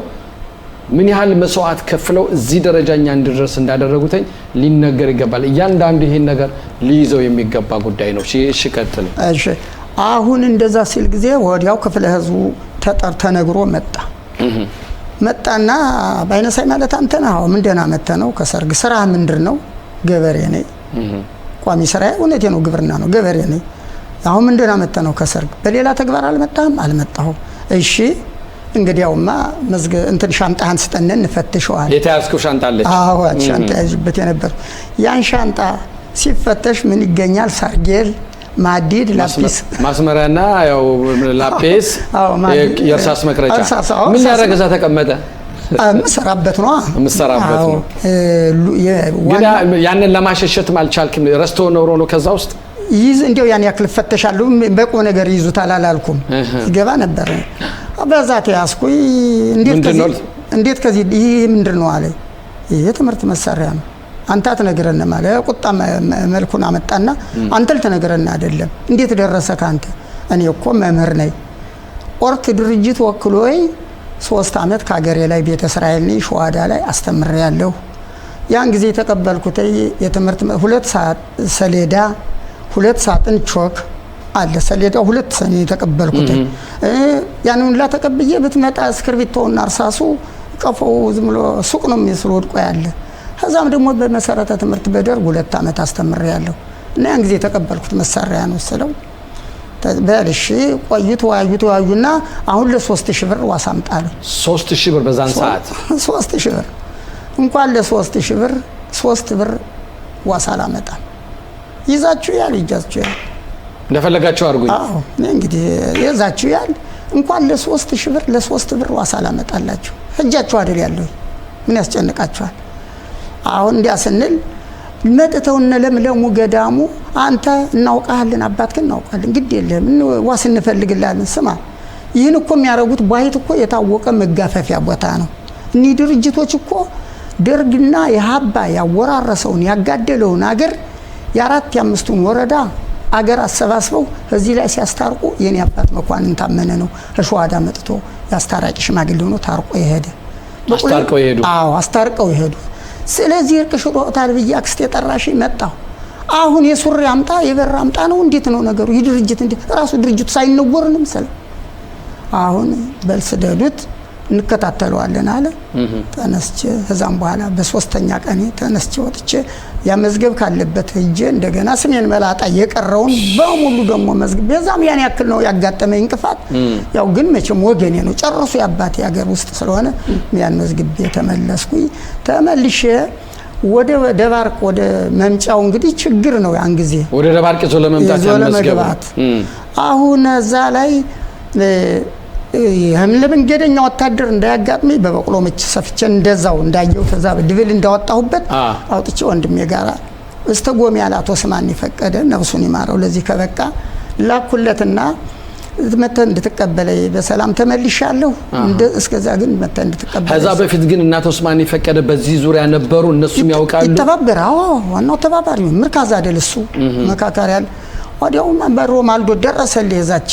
ምን ያህል መስዋዕት ከፍለው እዚህ ደረጃኛ እንድረስ እንዳደረጉትኝ ሊነገር ይገባል እያንዳንዱ ይሄን ነገር ሊይዘው የሚገባ ጉዳይ ነው እሺ ቀጥል እሺ አሁን እንደዛ ሲል ጊዜ ወዲያው ክፍለ ህዝቡ ተነግሮ መጣና ባይነሳይ ማለት አንተ ነህ ምንደና መተነው ከሰርግ ስራ ምንድነው ገበሬ ነኝ ቋሚ ስራ እውነቴ ነው ግብርና ነው ገበሬ ነኝ አሁን ምንደና መተነው ከሰርግ በሌላ ተግባር አልመጣሁ እሺ እንግዲያውማ መዝገ እንትን ሻንጣህን ስጠን እንፈትሽዋል የታያስኩ ሻንጣ አለች ሻንጣ ያዝበት የነበር ያን ሻንጣ ሲፈተሽ ምን ይገኛል ሳርጌል ማዲድ ላጲስ ማስመሪያና ያው ላጲስ የእርሳስ መቅረጫ ምን ያረጋዛ ተቀመጠ መስራበት ነው ግን ያንን ለማሸሸት ማልቻልክም ረስቶ ነው ከዛ ውስጥ ይዝ እንደው ያን ያክል ፈተሻሉ በቆ ነገር ይዙታል አላልኩም ይገባ ነበር በዛት ያስኩይ እንዴት ከዚህ ይሄ ምንድነው አለ ይሄ ትምህርት መሳሪያ ነው አንተ አትነግረን ማለት ቁጣ መልኩን አመጣና አንተ ልትነግረን አይደለም እንዴት ደረሰ ካንተ እኔ እኮ መምህር ነኝ ኦርት ድርጅት ወክሎይ 3 አመት ካገሬ ላይ ቤተ እስራኤል ነኝ ሸዋዳ ላይ አስተምሬያለሁ ያን ጊዜ ተቀበልኩት የትምህርት 2 ሰዓት ሰሌዳ 2 ሰዓትን ቾክ አለ ሰሌዳው 2 ሰኔ ተቀበልኩት ያንን ላ ተቀብዬ ብትመጣ እስክርቢቶና እርሳሱ ቀፈው ዝም ብሎ ሱቅ ነው የሚስሉ ወድቆ ያለ ከዛም ደግሞ በመሰረተ ትምህርት በደርግ 2 አመት አስተምሬያለሁ እና ያን ጊዜ ተቀበልኩት መሳሪያ ነው ስለው በልሽ ቆይቷዩና አሁን ለ3000 ብር ዋሳምጣለ 3000 ብር በዛን ሰዓት 3000 ብር እንኳን ለ3000 ብር 3 ብር ዋሳላ መጣ ይዛችሁ ይጃችሁ እንደፈለጋችሁ አርጉኝ እንግዲህ ይዛችሁ እንኳን ለ3000 ብር ለ3 ብር ዋሳላ መጣላችሁ እጃችሁ አይደል ያለው ምን ያስጨንቃችኋል አሁን እንዲያስንል መጥተውና ለምለሙ ገዳሙ አንተ እናውቃለን አባትከን እናውቃለን ግድ የለም ዋስ እንፈልግላለን ስማ ይህን እኮ የሚያረጉት ባይት እኮ የታወቀ መጋፈፊያ ቦታ ነው እኒ ድርጅቶች እኮ ደርግና የሀባ ያወራረሰውን ያጋደለውን አገር የአራት ያምስቱን ወረዳ አገር አሰባስበው እዚህ ላይ ሲያስታርቁ የኔ አባት መኳንን ታመነ ነው ሸዋዳ መጥቶ ያስታራቂ ሽማግሌ ሆኖ ታርቆ ይሄደ አስታርቀው ይሄዱ ስለዚህ እርቅ ሽሮታል በያክስት የጠራሽ መጣው አሁን የሱሪ አምጣ የበር አምጣ ነው እንዴት ነው ነገሩ ይህ ድርጅት እንዴ ራሱ ድርጅቱ ሳይነወርንም ሰለ አሁን በልስደዱት እንከታተለዋለን አለ ተነስቼ ከዛም በኋላ በሶስተኛ ቀኔ ተነስቼ ወጥቼ ያመዝገብ ካለበት እጄ እንደገና ስሜን መላጣ የቀረውን በሙሉ ደግሞ መዝገብ በዛም ያን ያክል ነው ያጋጠመኝ እንቅፋት ያው ግን መቼም ወገኔ ነው ጨርሶ ያባቴ ሀገር ውስጥ ስለሆነ ያን መዝገብ ተመለስኩኝ ተመልሼ ወደ ደባርቅ ወደ መምጫው እንግዲህ ችግር ነው ያን ጊዜ ወደ ደባርቅ ይዞ ለመምጣት ያመዝገብ አሁን እዛ ላይ ለመንገደኛ ወታደር እንዳያጋጥመኝ በበቅሎ ምች ሰፍቼ እንደዛው እንዳየው ተዛ ድብል እንዳወጣሁበት አውጥቼ ወንድሜ ጋር እስተጎም ያላቶ ስማን ይፈቀደ ነፍሱን ይማረው ለዚህ ከበቃ ላኩለትና መተን እንድትቀበለኝ በሰላም ተመልሻለሁ። እስከዛ ግን መተን እንድትቀበለኝ ከዛ በፊት ግን እናቶ ስማን ይፈቀደ በዚህ ዙሪያ ነበሩ እነሱም ያውቃሉ ይተባበራው ዋናው ተባባሪ ምርካዛ አይደል እሱ መካከሪያ ወዲያው ማንበሮ ማልዶ ደረሰልኝ እዛቺ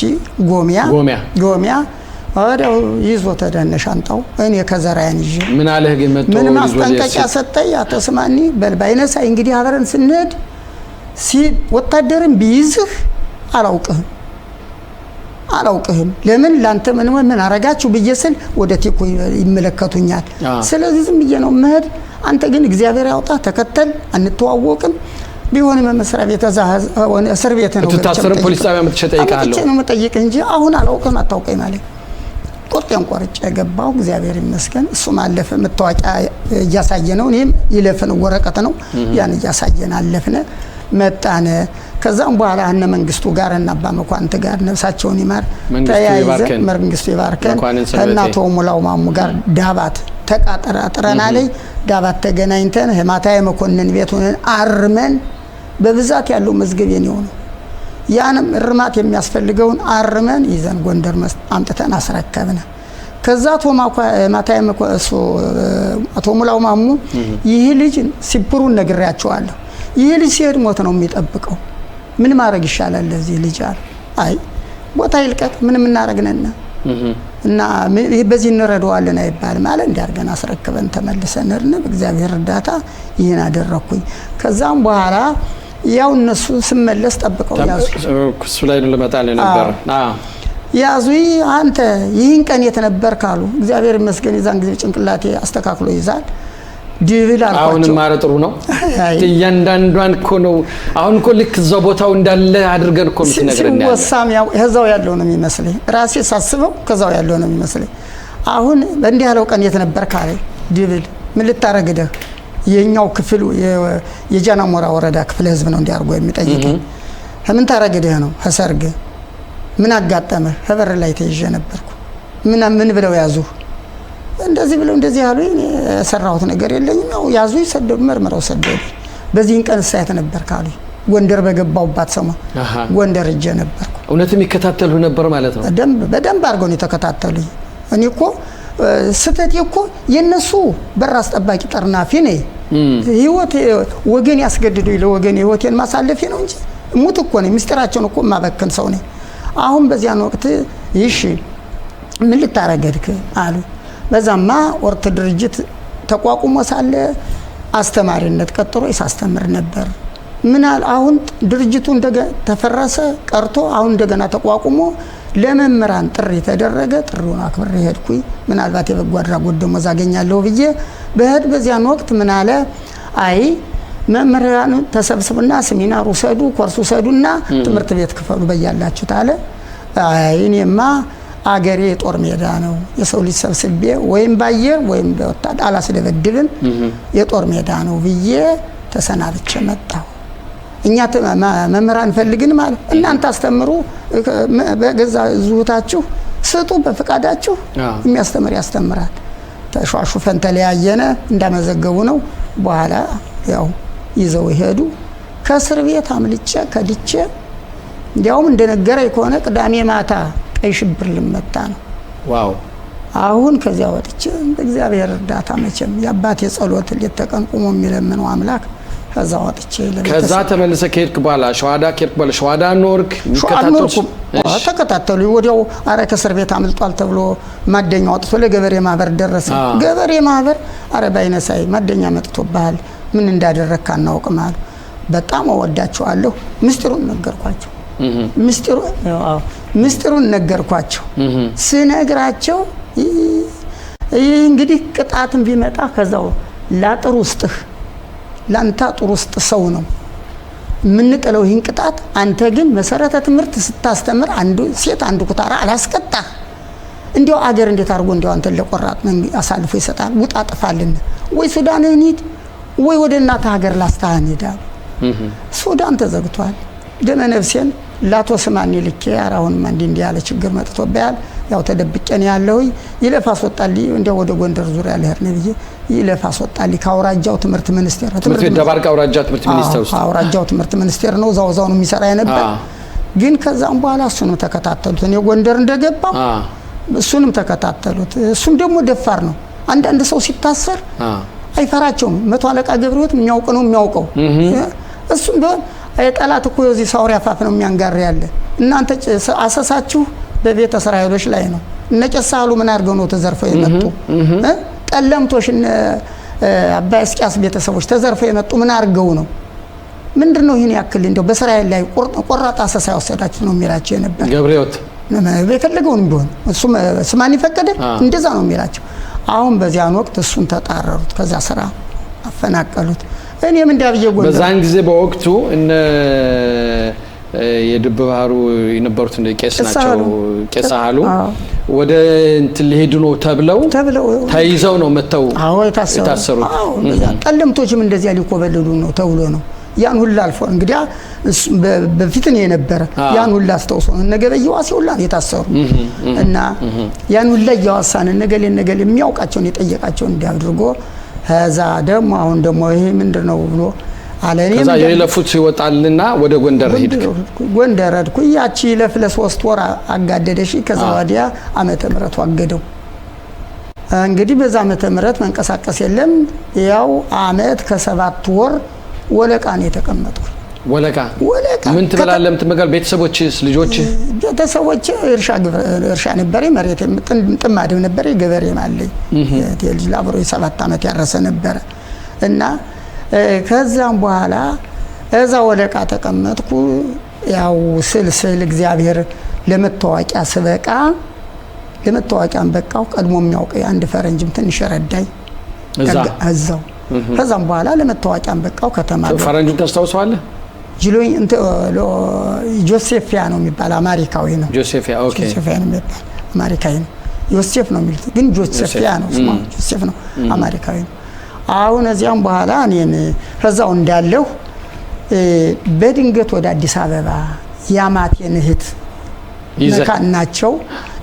ጎሚያ ወዲያው ይዞ ተደነሽ አንጣው እኔ ከዘራያን ይዤ ምን አለህ ግን መጥቶ ምን ማስጠንቀቂያ ሰጠኝ አቶ ስማኒ በልባይነሳይ እንግዲህ አብረን ስንሄድ ወታደርን ቢይዝህ አላውቅህም ለምን ላንተ ምን አረጋችሁ ብየስል ወደ ቴኮ ይመለከቱኛል ስለዚህ ዝም ብዬ ነው መሄድ አንተ ግን እግዚአብሔር ያውጣ ተከተል አንተዋወቅም ቢሆንም መስሪያ ቤት እስር ቤት ነው ተታሰረ ፖሊስ ጣቢያ ምትሸጠይቃለሁ ነው መጠየቅ እንጂ አሁን አላውቅም አታውቀኝ ማለት ቁርጤን ቆርጬ ገባው እግዚአብሔር ይመስገን እሱ ማለፈ መታወቂያ እያሳየ ነው እኔም ይለፈን ወረቀት ነው ያን እያሳየን አለፍነ መጣነ ከዛም በኋላ እነ መንግስቱ ጋር እና አባ መኳንንት ጋር ነፍሳቸውን ይማር ተያይዘን መንግስቱ ይባርከን እናቶ ሙላው ማሙ ጋር ዳባት ተቃጠራጥረና ላይ ዳባት ተገናኝተን ማታየ መኮንን ቤቱን አርመን በብዛት ያለው መዝገብ የኔው ነው ያንም እርማት የሚያስፈልገውን አርመን ይዘን ጎንደር አምጥተን አስረከብነ ከዛ ማታየ አቶ ሙላው ማሙ ይህ ልጅ ሲብሩን ነግሬያቸዋለሁ ይህ ልጅ ሲሄድ ሞት ነው የሚጠብቀው ምን ማድረግ ይሻላል ለዚህ ልጅ አይ ቦታ ይልቀቅ ምን እናረግነና እና በዚህ እንረዳዋለን አይባል ማለት እንዲያርገን አስረክበን ተመልሰን በእግዚአብሔር እርዳታ ይሄን አደረኩኝ ከዛም በኋላ ያው እነሱ ስመለስ ጠብቀው ያዙ እሱ ላይ ነው ለማጣል ነበር ያዙ አንተ ይህን ቀን የተነበር ካሉ እግዚአብሔር ይመስገን ይዛን ጊዜ ጭንቅላቴ አስተካክሎ ይዛል ዲቪል አልኳቸው አሁን ማረጥሩ ነው እያንዳንዷን እኮ ነው አሁን እኮ ልክ እዛው ቦታው እንዳለ አድርገን እኮ ምትነግረን ያለ ወሳም ያው እዛው ያለው ነው የሚመስለኝ ራሴ ሳስበው ከዛው ያለው ነው የሚመስለኝ አሁን በእንዲህ ያለው ቀን የተነበር ካለ ዲቪል ምን ልታረግደህ የኛው ክፍል የጃናሞራ ወረዳ ክፍል ህዝብ ነው እንዲያርጎ የሚጠይቀኝ ምን ታረግደህ ነው ሐሰርግ ምን አጋጠመ ሀበር ላይ ተይዤ ነበርኩ ምን ብለው ያዙ እንደዚህ ብለው እንደዚህ ያሉ ሰራሁት ነገር የለኝም ነው ያዙ ይሰደዱ መርመራው ሰደዱ በዚህን ቀን ሳይት ነበር ካሉ ጎንደር በገባውባት ሰሞን ጎንደር እጄ ነበርኩ እውነትም ይከታተሉ ነበር ማለት ነው በደንብ አርገው ነው ተከታተሉኝ እኔ እኮ ስተት እኮ የነሱ በራስ ጠባቂ ጠርናፊ ነኝ ህይወት ወገን ያስገድዱ ለወገን ህይወቴን ማሳለፊ ነው እንጂ ሙት እኮ ነው ምስጢራቸውን እኮ ማበከን ሰው ነኝ አሁን በዚያን ወቅት ይሽ ምን ልታረገድክ አሉ በዛማ ወርት ድርጅት ተቋቁሞ ሳለ አስተማሪነት ቀጥሮ ያስተምር ነበር ምናል አሁን ድርጅቱ እንደገና ተፈረሰ ቀርቶ አሁን እንደገና ተቋቁሞ ለመምራን ጥሪ ተደረገ ጥሩን አክብሬ ሄድኩኝ ምናልባት የበጎ አድራጎት ደሞዝ አገኛለሁ ብዬ በህድ በዚያን ወቅት ምናለ አይ መምራን ተሰብስቡና ሰሚናር ወሰዱ ኮርስ ወሰዱና ትምህርት ቤት ክፈሉ በያላችሁ ታለ አይ እኔማ አገሬ ጦር ሜዳ ነው የሰው ልጅ ሰብስቤ ወይም ባየር ወይም በወጣት አላስደበድብም የጦር ሜዳ ነው ብዬ ተሰናብቼ መጣሁ እኛ መምራን ፈልግን ማለት እናንተ አስተምሩ በገዛ ዙታችሁ ስጡ በፍቃዳችሁ የሚያስተምር ያስተምራል ተሿሹ ፈንተለያየነ እንዳመዘገቡ ነው በኋላ ያው ይዘው ይሄዱ ከእስር ቤት አምልጬ ከድቼ እንዲያውም እንደነገረኝ ከሆነ ቅዳሜ ማታ ቀይ ሽብር ልመታ ነው ዋው አሁን ከዚያ ወጥቼ በእግዚአብሔር እርዳታ መቼም የአባቴ ጸሎት ለተቀንቁሞ የሚለምነው አምላክ ከዛ ወጥቼ ከዛ ተመልሰ ከሄድክ በኋላ ሸዋዳ ከሄድክ በኋላ ሸዋዳ ኖርክ ተከታተሉ ወዲያው አረ ከእስር ቤት አምልጧል ተብሎ ማደኛ ወጥቶ ለገበሬ ማህበር ደረሰ ገበሬ ማህበር አረ ባይነሳይ ማደኛ መጥቶብሃል ምን እንዳደረክ አናውቅማል በጣም ወዳቸዋለሁ ምስጢሩን ነገርኳቸው ምስጢሩን ነገርኳቸው ስነግራቸው እንግዲህ ቅጣትን ቢመጣ ከዛው ላጥሩ ውስጥህ ላንታ ጥሩ ውስጥ ሰው ነው ምን ጥለው ይህን ቅጣት አንተ ግን መሰረተ ትምህርት ስታስተምር አንዱ ሴት አንዱ ኩታራ አላስቀጣ እንዲያው አገር እንዴት አድርጎ እንዲያው አንተ ለቆራጥ አሳልፎ ይሰጣል ውጣ ጥፋልን ወይ ሱዳን እንሂድ ወይ ወደ እናት ሀገር ላስታህን ሄዳል ሱዳን ተዘግቷል ደመ ነፍሴን ላቶ ስማኒ ልኬ አራውን እንዲህ ያለ ችግር መጥቶብኛል ያው ተደብቀን ያለው ይለፋ አስወጣልኝ እንደው ወደ ጎንደር ዙሪያ ለሄድ ነው ብዬ ይለፋ አስወጣልኝ ካውራጃው ትምህርት ሚኒስቴር ደባርቅ አውራጃ ትምህርት ሚኒስቴር ውስጥ አውራጃው ትምህርት ሚኒስቴር ነው ዛው ነው የሚሰራ የነበር ግን ከዛም በኋላ እሱንም ተከታተሉት እኔ ጎንደር እንደገባው እሱንም ተከታተሉት እሱም ደግሞ ደፋር ነው አንድ ሰው ሲታሰር አይፈራቸውም መቶ አለቃ ገብረውት የሚያውቀው እሱም ጠላት እኮ እዚህ ሳውሪ አፋፍ ነው የሚያንጋር ያለ እናንተ አሰሳችሁ በቤተ እስራኤሎች ላይ ነው እነ ጨሳሉ ምን አድርገው ነው ተዘርፈው የመጡ ጠለምቶሽ አባይ እስቂያስ ቤተሰቦች ተዘርፈው የመጡ ምን አድርገው ነው ምንድነው ይሄን ያክል እንደው በእስራኤል ላይ ቆራጣ አሰሳ ያወሰዳችሁ ነው የሚላቸው ነበር ገብረውት በፈለገውን ቢሆን እሱ ስማን ይፈቀደ እንደዛ ነው የሚላቸው አሁን በዚያን ወቅት እሱን ተጣረሩት ከዛ ስራ አፈናቀሉት እኔም እንዳብዬ ጎንደር በዛን ጊዜ በወቅቱ እነ የድብ ባህሩ የነበሩት ቄስ ናቸው ቄስ አሉ ወደ እንትን ሊሄዱ ነው ተብለው ተይዘው ነው መተው የታሰሩት ጠለምቶችም እንደዚህ ሊቆበልሉ ነው ተብሎ ነው ያን ሁሉ አልፎ እንግዲያ በፊት ነው የነበረ ያን ሁሉ አስተውሶ ነገበየው አሲውላ የታሰሩ እና ያን ሁሉ ያዋሳን ነገሌ የሚያውቃቸውን የጠየቃቸው እንዲያድርጎ ከዛ ደግሞ አሁን ደግሞ ይሄ ምንድነው ብሎ አለኔ ከዛ የለፉት ይወጣልና ወደ ጎንደር ሄድኩ ጎንደር ሄድኩ ያቺ ለፍለ3 ወር አጋደደሽ ከዛ ወዲያ ዓመተ ምህረቱ አገደው እንግዲህ በዛ ዓመተ ምህረት መንቀሳቀስ የለም ያው ዓመት ከ7 ወር ወለቃን የተቀመጡ ወለቃ ምን ትበላለህ ምትመገል ቤተሰቦችስ ልጆች ቤተሰቦች እርሻ ነበር መሬት ጥማድም ነበር ገበሬ ማለኝ የልጅ ላብሮ 7 ዓመት ያረሰ ነበር እና ከዛም በኋላ እዛ ወለቃ ተቀመጥኩ ያው ስልስል እግዚአብሔር ለመተዋቂያ ስበቃ ለመተዋቂያም በቃው ቀድሞ የሚያውቀ አንድ ፈረንጅም ትንሽ ረዳይ እዛው ከዛም በኋላ ለመተዋቂያም በቃው ከተማ ፈረንጁን ታስታውሰዋለህ ጅሎኝ እንት ጆሴፊያ ነው የሚባል አሜሪካዊ ነው ጆሴፊያ ኦኬ ጆሴፊያ ነው የሚባል አሜሪካዊ ነው ዮሴፍ ነው የሚሉት ግን ጆሴፊያ ነው ስሙ ጆሴፍ ነው አሜሪካዊ ነው አሁን እዚያም በኋላ እኔን ከዛው እንዳለው በድንገት ወደ አዲስ አበባ ያማቴን እህት መካናቸው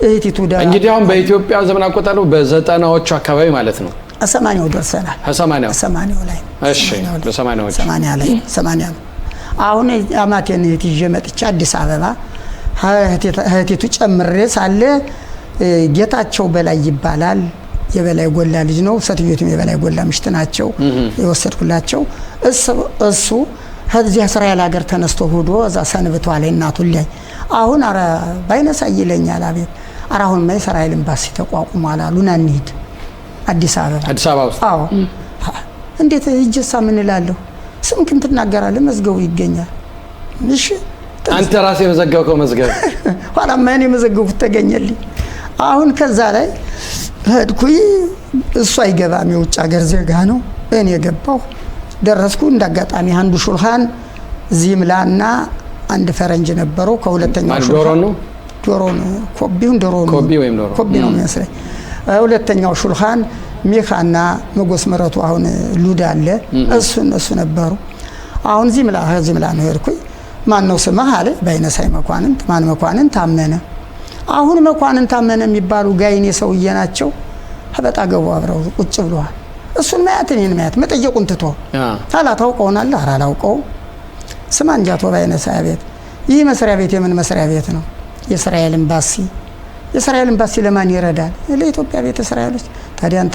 እህቲቱ ዳ እንግዲህ አሁን በኢትዮጵያ ዘመን አቆጣጠሩ በ90ዎቹ አካባቢ ማለት ነው 80 ደርሰናል 80 ላይ እሺ በ80ዎቹ 80 ነው አሁን ያማቴን እህት ይዤ መጥቻ አዲስ አበባ እህቲቱ ጨምሬ ሳለ ጌታቸው በላይ ይባላል የበላይ ጎላ ልጅ ነው ሰትዩትም የበላይ ጎላ ምሽት ናቸው የወሰድኩላቸው እሱ ከዚህ እስራኤል ሀገር ተነስቶ ሆዶ እዛ ሰንብቷል እናቱ ላይ አሁን አረ ባይነሳ ይለኛል አቤት አራሁን ማይ እስራኤል ኤምባሲ ተቋቁሟል አሉና እንሂድ አዲስ አበባ ውስጥ አዎ እንዴት እጅሳ ምን እላለሁ ስምክን ትናገራለህ መዝገቡ ይገኛል እሺ አንተ ራስህ የመዘገብከው መዝገብ ኋላ ማን የመዘገቡት ተገኘልኝ አሁን ከዛ ላይ ሄድኩኝ እሱ አይገባም የውጭ ሀገር ዜጋ ነው እኔ ገባሁ ደረስኩ እንዳጋጣሚ አንዱ ሹልሃን ዚምላና አንድ ፈረንጅ ነበረው ከሁለተኛው ሹልሃን ዶሮ ነው ኮቢ ነው የሚያስረኝ ሁለተኛው ሹልሃን ሚኻና መጎስ መረቱ አሁን ሉዳ አለ እሱ ነበሩ አሁን ዚምላ ነው ሄድኩኝ ማን ነው ስምህ አለ ባይነሳይ መኳንንት ማን መኳንንት ታመነ አሁን መኳንንት ታመነ የሚባሉ ጋይኔ ሰውዬ ናቸው ህበጣ ገቡ አብረው ቁጭ ብለዋል እሱን ማያት እኔን ማያት መጠየቁን ትቶ ታላታውቀውናል አራላውቀው ስማንጃቶ ባይነሳይ ቤት ይህ መስሪያ ቤት የምን መስሪያ ቤት ነው የእስራኤል ኤምባሲ ለማን ይረዳል ለኢትዮጵያ ቤተ እስራኤሎች ታዲያ አንተ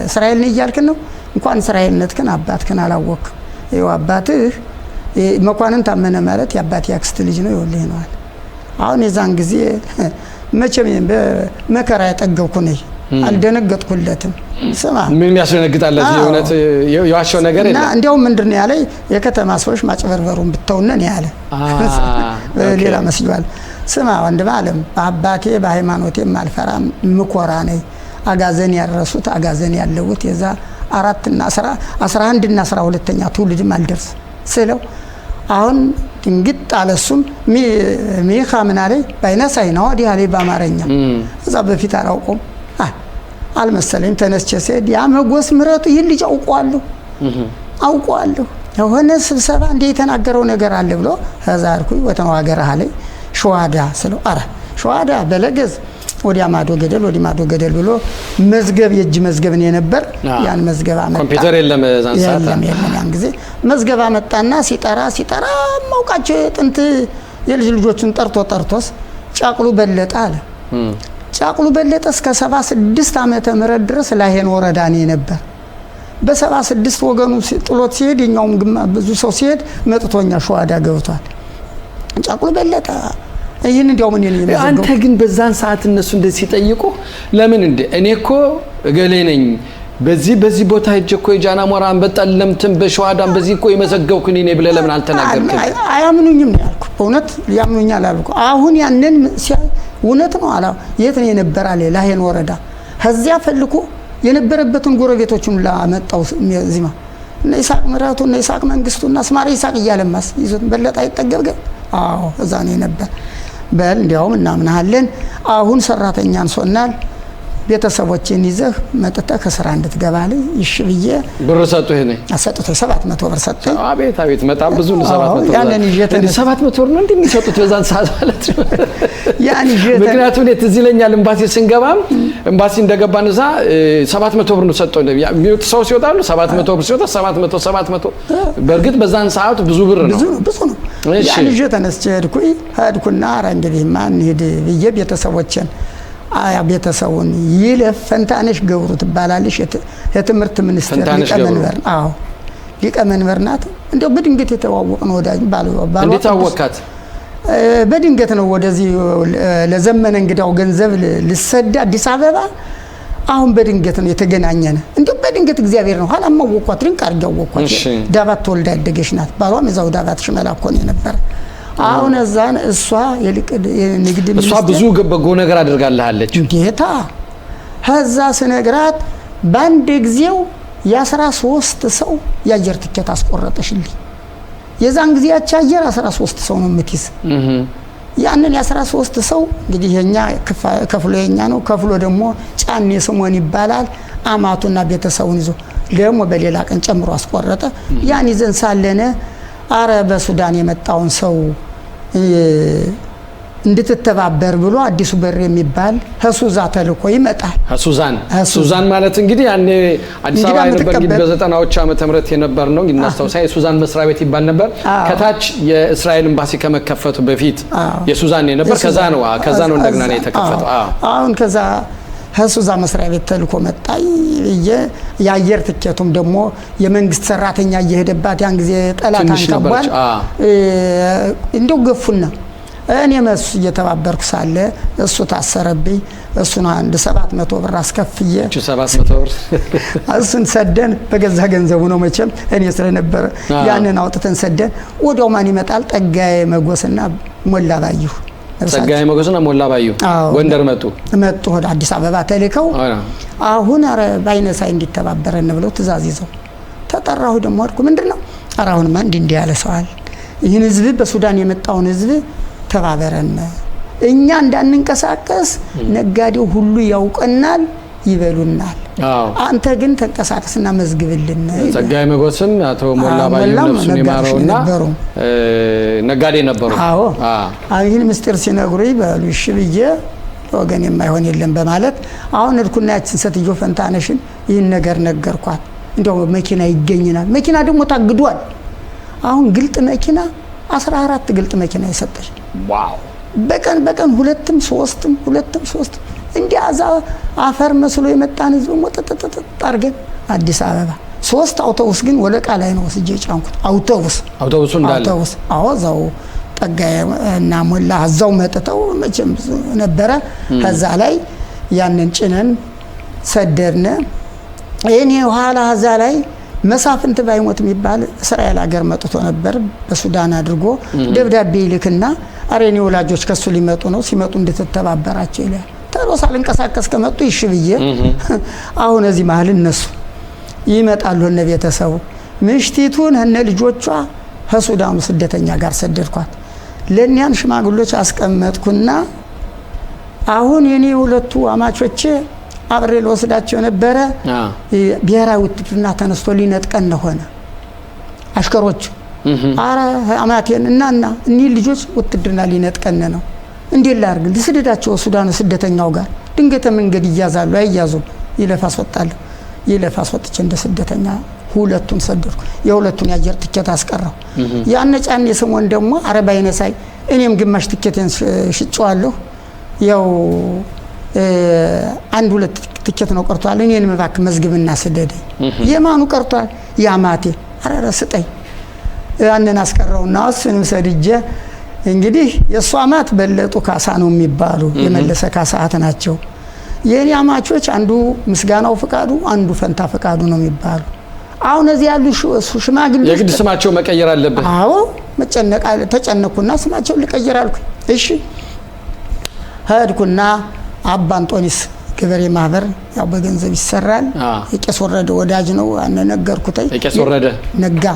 እስራኤልን እያልክን ነው እንኳን እስራኤልነትክን አባትክን አላወቅ ይው አባትህ መኳንንት ታመነ ማለት የአባቴ አክስት ልጅ ነው ይወልህ ነው አሁን የዛን ጊዜ መቼም በመከራ ያጠገብኩ ነኝ አልደነገጥኩለትም ስማ ምን ያስደነግጣል ለዚህ እውነት የዋሸው ነገር የለም እና እንደው ምንድነው ያለ የከተማ ሰዎች ማጭበርበሩን ብተውነን ያለ ሌላ መስሏል ስማ ወንድም አለም በአባቴ በሃይማኖቴ ማልፈራም ምኮራ ነኝ አጋዘን ያረሱት አጋዘን ያለውት የዛ 4 እና 11 እና 12ኛ ትውልድም አልደርስ ስለው አሁን ድንግጥ አለሱም ሚኻ ምን አለ ባይነሳይ ነው ወዲህ አለ በአማርኛ እዛ በፊት አላውቀውም አልመሰለኝ ተነስቼ ሲሄድ ያ መጎስ ምረቱ ይልጅ አውቀዋለሁ የሆነ ስብሰባ እንደ የተናገረው ነገር አለ ብሎ ሀዛርኩኝ ወተን ዋገራ ላይ ሸዋዳ ስለው አረ ሸዋዳ በለገዝ ወዲያ ማዶ ገደል ብሎ መዝገብ የእጅ መዝገብ ነው የነበር ያን መዝገብ አመጣ ኮምፒውተር የለም ዛንሳታ የለም ያን ጊዜ መዝገብ አመጣና ሲጠራ ማውቃቸው ጥንት የልጅ ልጆችን ጠርቶስ ጫቅሉ በለጠ አለ ጫቅሉ በለጠ እስከ 76 ዓመተ ምህረት ድረስ ላይሄን ወረዳ ነው የነበር በ76 ወገኑ ጥሎት ሲሄድ የኛውም ብዙ ሰው ሲሄድ መጥቶኛ ሸዋዳ ገብቷል ጫቅሉ በለጠ ይሄን እንዲያው ምን ይልኝ አንተ ግን በዛን ሰዓት እነሱ እንደዚህ ሲጠይቁ ለምን እንደ እኔ እኮ እገሌ ነኝ በዚህ ቦታ ሄጄ እኮ የጃና ሞራ አንበጣለምትን በሸዋዳም በዚህ እኮ የመዘገብኩኝ እኔ ብለህ ለምን አልተናገርክም አያምኑኝም ነው ያልኩ በእውነት ያምኑኛል አልኩ አሁን ያንን እውነት ነው አላ የት ነው የነበረ አለ ላይሄን ወረዳ ከዚያ ፈልኩ የነበረበትን ጎረቤቶቹን ላመጣው ዚማ እና ይሳቅ ምራቱ እና ይሳቅ መንግስቱና አስማራ ይሳቅ እያለማስ ይዞት በለጠ አይጠገብገ አዎ እዛ ነው የነበር በል እንዲያውም እናምናለን አሁን ሰራተኛን ሶናል ቤተሰቦችን ይዘህ መጥተህ ከስራ እንድትገባልኝ ይሽብዬ ብር ሰጡ ይሄኔ አሰጥቶ 700 ብር ሰጡ አቤት መጣም ብዙ 700 ያንን ይጀተን 700 ብር ነው እንደሚሰጡት በዛን ሰዓት ማለት ነው ያን ይጀተን ምክንያቱም ለት እዚህ ለኛል ኤምባሲ ስንገባም ኤምባሲ እንደገባን እዛ 700 ብር ነው ሰጠው እንደሚወጥ ሰው ሲወጣሉ 700 ብር ሲወጣ 700 በእርግጥ በዛን ሰዓት ብዙ ብር ነው ብዙ ነው ያን ይጀተን ሄድኩና አረ እንግዲህ ማን ሄድ ቤተሰቦችን ቤተሰቡን ይለፍ ፈንታነሽ ገብሩ ትባላለች የትምህርት ሚኒስቴር ሊቀመንበር ናት እንደው በድንገት የተዋወቅነው ወዳጅ እንዴት አወቃት በድንገት ነው ወደዚህ ለዘመነ እንግዳው ገንዘብ ልሰዳ አዲስ አበባ አሁን በድንገት ነው የተገናኘነ እንደው በድንገት እግዚአብሔር ነው ኋላም አወቅኳት ድንቅ አርጋው አወቅኳት ዳባት ተወልዳ ያደገች ናት ባሏም እዛው ዳባት ሽመላኮን ነበር አሁን እዛን እሷ የንግድ እሷ ብዙ በጎ ነገር አድርጋለች ጌታ ሀዛ ስነግራት ባንድ ግዚያው የ13 ሰው ያየር ትኬት አስቆረጠሽልኝ የዛን ጊዜ ያቻየር 13 ሰው ነው የምትይዝ ያንን የ13 ሰው እንግዲህ የኛ ከፍሎ የኛ ነው ከፍሎ ደግሞ ጫኔ ስሞን ይባላል አማቱና ቤተሰቡን ይዞ ደግሞ በሌላ ቀን ጨምሮ አስቆረጠ ያን ይዘን ሳለነ አረ በሱዳን የመጣውን ሰው እንድትተባበር ብሎ አዲሱ በር የሚባል ሱዛ ተልኮ ይመጣል ሱዛን ማለት እንግዲህ ያኔ አዲስ አበባ የነበር እንግዲህ በ90ዎቹ ዓመተ ምህረት የነበር ነው እናስተውሳይ ሱዛን መስሪያ ቤት ይባል ነበር ከታች የእስራኤል ኤምባሲ ከመከፈቱ በፊት የሱዛን የነበር ከዛ ነው እንደገና ነው የተከፈተው አሁን ከዛ ሱዛ መስሪያ ቤት ተልኮ መጣይ የአየር ትኬቱም ደግሞ የመንግስት ሰራተኛ እየሄደባት ያን ጊዜ ጠላት አንቀባል እንደው ገፉና እኔ መስ እየተባበርኩ ሳለ እሱ ታሰረብኝ እሱን አንድ 700 ብር አስከፍዬ 700 ብር እሱን ሰደን በገዛ ገንዘቡ ነው መቼም እኔ ስለነበረ ያንን አውጥተን ሰደን ወዲያው ማን ይመጣል ጠጋዬ መጎስና ሞላ ባዩ ጸጋዬ መጎስና ሞላ ባዩ ጎንደር መጡ ወደ አዲስ አበባ ተልከው አሁን አረ ባይነሳይ እንዲተባበረን ብለው ትእዛዝ ይዘው ተጠራሁ ደግሞ አልኩ ምንድነው አራውን ማን እንዲህ ያለ ሰዋል ይህን ህዝብ በሱዳን የመጣውን ህዝብ ተባበረን እኛ እንዳንንቀሳቀስ ነጋዴው ሁሉ ያውቀናል ይበሉናል አንተ ግን ተንቀሳቀስና መዝግብልን ጸጋዬ መጎስም አቶ ሞላ ባዩ ነፍሱን ይማረውና ነጋዴ ነበሩ ይህን ምስጢር ሲነግሩኝ በሉ እሺ ብዬ ወገን የማይሆን የለም በማለት አሁን እድኩና ያችን ሴትዮ ፈንታነሽን ይህን ነገር ነገርኳት እንደው መኪና ይገኝናል መኪና ደግሞ ታግዷል አሁን ግልጥ መኪና 14 ግልጥ መኪና ይሰጠሽ ዋው በቀን ሁለትም ሶስትም እንዲያዛ አፈር መስሎ የመጣን ህዝብ ሞተተተ አርገን አዲስ አበባ 3 አውቶቡስ ግን ወለቃ ላይ ነው ወስጄ ጫንኩት አውቶቡሱ እንዳለ አወዛው ጠጋዬና ሞላ አዛው መጥተው መቼም ነበረ ከዛ ላይ ያንን ጭነን ሰደርነ እኔ ኋላ ሀዛ ላይ መሳፍንት ባይሞት የሚባል እስራኤል ሀገር መጥቶ ነበር በሱዳን አድርጎ ደብዳቤ ይልክና አሬኒ ወላጆች ከሱ ሊመጡ ነው ሲመጡ እንድትተባበራቸው ይላል ተሮሳል እንቀሳቀስ ከመጡ ይሽብዬ አሁን እዚህ መሃል እነሱ ይመጣሉ እነ ቤተሰቡ ምሽቲቱን እነ ልጆቿ ከሱዳኑ ስደተኛ ጋር ሰደድኳት ለኛን ሽማግሎች አስቀመጥኩና አሁን የኔ ሁለቱ አማቾቼ አብሬ ለወስዳቸው ነበረ ብሔራዊ ውትድርና ተነስቶ ሊነጥቀን ሆነ አሽከሮቹ አረ አማቴን እና እኒህ ልጆች ውትድርና ሊነጥቀን ነው እንዴት ላርግ ልስደዳቸው ሱዳን ስደተኛው ጋር ድንገተ መንገድ ይያዛሉ አይያዙም ይለፋ አስወጣለሁ ይለፋ አስወጥቼ እንደ ስደተኛ ሁለቱን ሰደድኩ የሁለቱን ያየር ትኬት አስቀረው ያነጫን የሰሞን ደግሞ አረባይነ ሳይ እኔም ግማሽ ትኬቴን ሽጫዋለሁ ያው አንድ ሁለት ትኬት ነው ቀርቷል እኔንም ባክ መዝግብና ስደደኝ የማኑ ቀርቷል ያማቴ አረረ ስጠኝ ያንን አስቀረውና እሱንም ሰድጄ እንግዲህ የሷ አማት በለጡ ካሳ ነው የሚባሉ የመለሰ ካሳት ናቸው የኔ አማቾች አንዱ ምስጋናው ፍቃዱ አንዱ ፈንታ ፍቃዱ ነው የሚባሉ አሁን እዚህ ያሉ ሽማግሌዎች የግድ ስማቸው መቀየር አለበት አዎ ተጨነኩና ስማቸው ልቀይራልኩ እሺ ሄድኩና አባ አንጦኒስ ገበሬ ማህበር ያው በገንዘብ ይሰራል የቄስ ወረደ ወዳጅ ነው አነነገርኩት የቄስ ወረደ ነጋ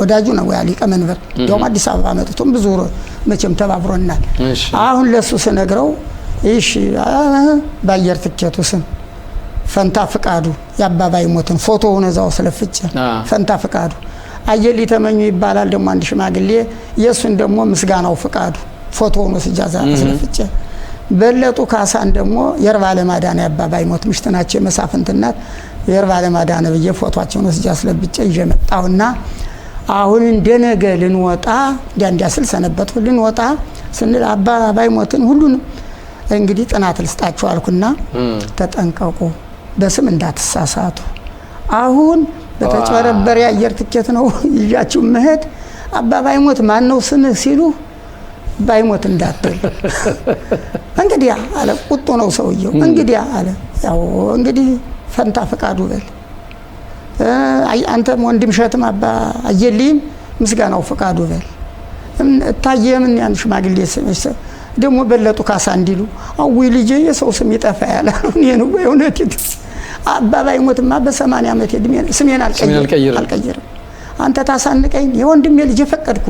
ወዳጁ ነው ያሊ ቀመንበር ደም አዲስ አበባ መጥቶም ብዙ መቼም ተባብሮናል አሁን ለሱ ስነግረው እሺ ባየር ትኬቱ ስም ፈንታ ፍቃዱ ያባባይ ሞትን ፎቶ ሆነ እዛው ስለፍጨ ፈንታ ፍቃዱ አየሊ ተመኙ ይባላል ደግሞ አንድ ሽማግሌ የሱን ደግሞ ምስጋናው ፍቃዱ ፎቶ ሆነ ሲጃዛ ስለፍጨ በለጡ ካሳን ደግሞ የርባለ ማዳነ ያባባይ ሞት ምሽተናቸው መሳፍንትናት የርባለ ማዳነ በየ ፎቶአቸውን ሲጃ ስለብጨ ይጀመጣውና አሁን እንደነገ ልንወጣ እንዲያስል ሰነበቱ ልንወጣ ስንል አባባይ ሞትን ሁሉን እንግዲህ ጥናት ልስጣችሁ አልኩና ተጠንቀቁ በስም እንዳትሳሳቱ አሁን በተጨረበረ ያየር ትኬት ነው ይያችሁ መሄድ አባባይ ሞት ማን ነው ስምህ ሲሉ ባይሞት እንዳትል እንግዲህ አለ ቁጡ ነው ሰውየው እንግዲህ አለ ያው እንግዲህ ፈንታ ፍቃዱ በል አንተ ወንድም ሸትም አባ አየልኝ ምስጋናው ፍቃዱ በል ታየምን ያን ሽማግሌ ስምሽ ደግሞ በለጡ ካሳ እንዲሉ አዊ ልጄ የሰው ስም ይጠፋ ያላሉ ነው ወይውነት አባባይ ሞትማ በ80 ዓመት እድሜ ስሜን አልቀየርም አንተ ታሳንቀኝ የወንድም ልጅ ፈቀድኩ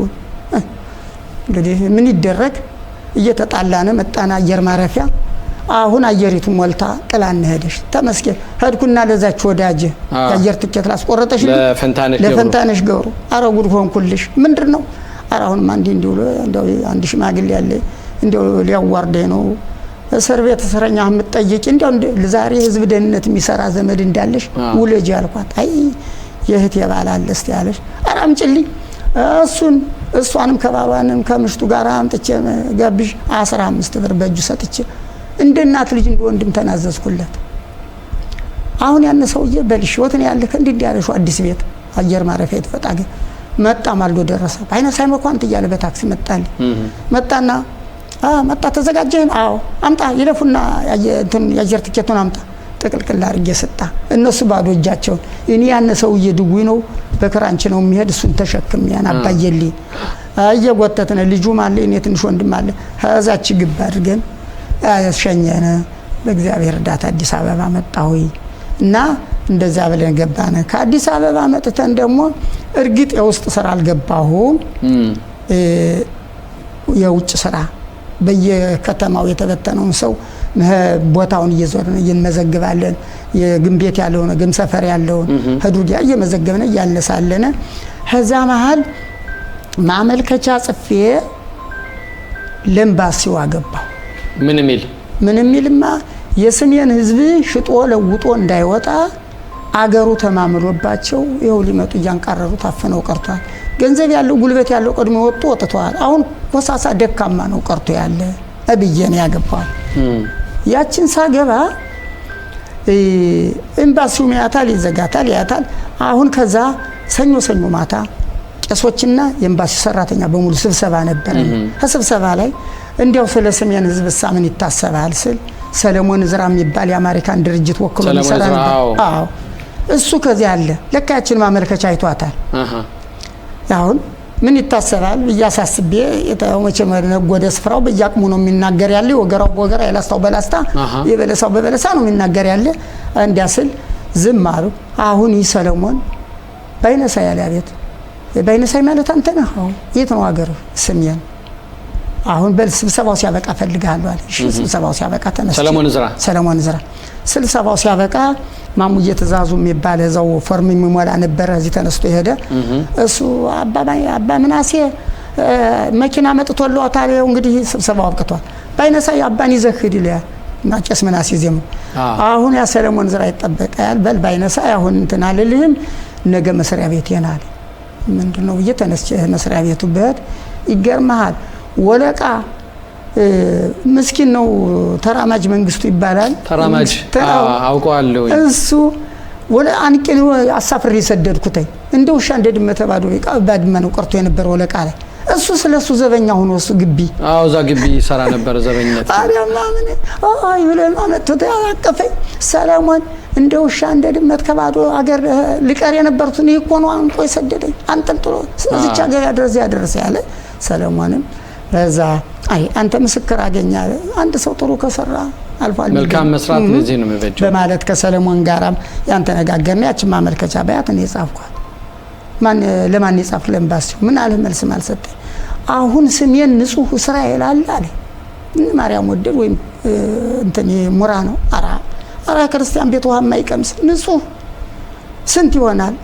እንግዲህ ምን ይደረግ እየተጣላነ መጣና አየር ማረፊያ አሁን አየሪቱ ሞልታ ጥላን ሄደሽ ተመስገን ሄድኩና ለዛች ወዳጅ ያየር ትኬት ላስቆረጠሽ ለፈንታነሽ ገብሩ አረጉድ ሆንኩልሽ ምንድነው አራሁን ማንዲ እንደው አንድ ሽማግሌ ያለ እንደው ሊያዋርደኝ ነው እስር ቤት እስረኛ የምትጠይቂ እንደው ለዛሬ ህዝብ ደህንነት የሚሰራ ዘመድ እንዳለሽ ውለጅ ያልኳት አይ የህት የባላለስ ያለሽ አራምጭልኝ እሷንም ከባባንም ከምሽቱ ጋር አምጥቼ ጋብሽ 15 ብር በእጁ ሰጥቼ እንደ እናት ልጅ እንደ ወንድም ተናዘዝኩለት አሁን ያነ ሰውዬ በልሽ ወተን ያለከ እንዲያለሽ አዲስ ቤት አየር ማረፊያ የተፈጣገ መጣ ማልዶ ደረሰ ባይነ ሳይመኳንት እያለ በታክሲ መጣል መጣና መጣ ተዘጋጀን አዎ አምጣ ይለፉና ያየር ትኬቱን አምጣ ተቀልቀል አርጌ ሰጣ እነሱ ባዶ እጃቸው እኔ ያነ ሰውዬ ድጉይ ነው በክራንች ነው የሚሄድ እሱን ተሸክም ያን አባየልኝ አየጎተተነ ልጁ ማለ እኔ ትንሽ ወንድም አለ ሀዛች ግብ አድርገን አያሸኘነ በእግዚአብሔር እርዳታ አዲስ አበባ መጣሁይ እና እንደዛ ብለን ገባነ ከአዲስ አበባ መጥተን ደግሞ እርግጥ የውስጥ ስራ አልገባሁም የውጭ ስራ በየከተማው የተበተነው ሰው ቦታውን እየዞርን እየመዘግባለን የግንቤት ያለው ነው ግም ሰፈር ያለው ህዱዲያ እየመዘገብነ ያለሳለነ ከዛ መሃል ማመልከቻ ጽፌ ለምባሲው አገባው ምን ሚልማ የስሜን ህዝብ ሽጦ ለውጦ እንዳይወጣ አገሩ ተማምሎባቸው ይኸው ሊመጡ እያንቃረሩ ታፈነው ቀርቷል ገንዘብ ያለው ጉልበት ያለው ቀድሞ ወጥቷል አሁን ኮሳሳ ደካማ ነው ቀርቶ ያለ አብየን ያገባው ያችን ሳገባ ኤምባሲው ያታል ይዘጋታል ያታል አሁን ከዛ ሰኞ ማታ ቄሶችና የኤምባሲ ሰራተኛ በሙሉ ስብሰባ ነበር ከስብሰባ ላይ እንዲያው ስለ ሰሜን ህዝብ ሳምን ይታሰባል ስል ሰለሞን ዝራ የሚባል የአሜሪካን ድርጅት ወክሎ ይሰራ ነበር አዎ እሱ ከዚህ አለ ለካችን ማመልከቻ አይቷታል አሁን ምን ይታሰባል በያሳስቤ የተወመቸ መነጎደ ስፍራው በያቅሙ ነው የሚናገር ያለ ወገራ ያላስታው በላስታ የበለሳው በበለሳ ነው የሚናገር ያለ እንዲያስል ዝም አሉ አሁን ሰለሞን ባይነሳ ያለ ቤት ባይነሳ ማለት አንተ ነህ የት ነው ሀገር ስሜን አሁን በስብሰባው ሲያበቃ ፈልጋለሁ አለ። እሺ ስብሰባው ሲያበቃ ተነስቶ ሰለሞን ዝራ ስብሰባው ሲያበቃ ማሙዬ ትእዛዙ የሚባል እዛው ፎርም የሚሞላ ነበር። እዚህ ተነስቶ ሄደ። እሱ አባ ምናሴ መኪና መጥቶልዎታል፣ እንግዲህ ስብሰባው አብቅቷል፣ ባይነሳይ አባን ይዘህድ ይላል ማጨስ ምናሴ ዜሙ። አሁን ያ ሰለሞን ዝራ ይጠበቃል። በል ባይነሳ አሁን እንትን አልልህም፣ ነገ መስሪያ ቤት ይናል። ምንድነው ብዬ ተነስቼ መስሪያ ቤቱ በድ ይገርምሃል፣ ወለቃ ምስኪን ነው። ተራማጅ መንግስቱ ይባላል። ተራማጅ አውቀዋለሁ። እሱ ወለ አንቄ አሳፍሬ ሰደድኩት። እንደ ውሻ እንደ ድመት ተባዶ ባድመ ነው ቀርቶ የነበረ ወለቃ ላይ። እሱ ስለሱ ዘበኛ ሆኖ እሱ ግቢ እዛ ግቢ ይሰራ ነበር ዘበኝነት። አሪያማ ምን ብለን አመጥቶ ያቀፈኝ ሰለሞን እንደ ውሻ እንደ ድመት ከባዶ አገር ልቀር የነበርኩት እኮ ነው አንቆ የሰደደኝ አንጠልጥሎ እዚች ሀገር ያደረሰ ያለ ሰለሞንም በዛ አንተ ምስክር አገኛለ። አንድ ሰው ጥሩ ከሰራ አልፏል፣ መልካም መስራት ለዚህ ነው የሚበጀው በማለት ከሰለሞን ጋራም ያን ተነጋገርን። ያችን ማመልከቻ ባያት እኔ ጻፍኳት። ለማን የጻፍክ? ለምባስው ምን አለ? መልስም አልሰጠኝ። አሁን ስሜን ንጹህ እስራኤል አለ ማርያም ወደድ ወይም እንትን ሙራ ነው። አራ ክርስቲያን ቤት ውሃ የማይቀምስ ንጹህ ስንት ይሆናል?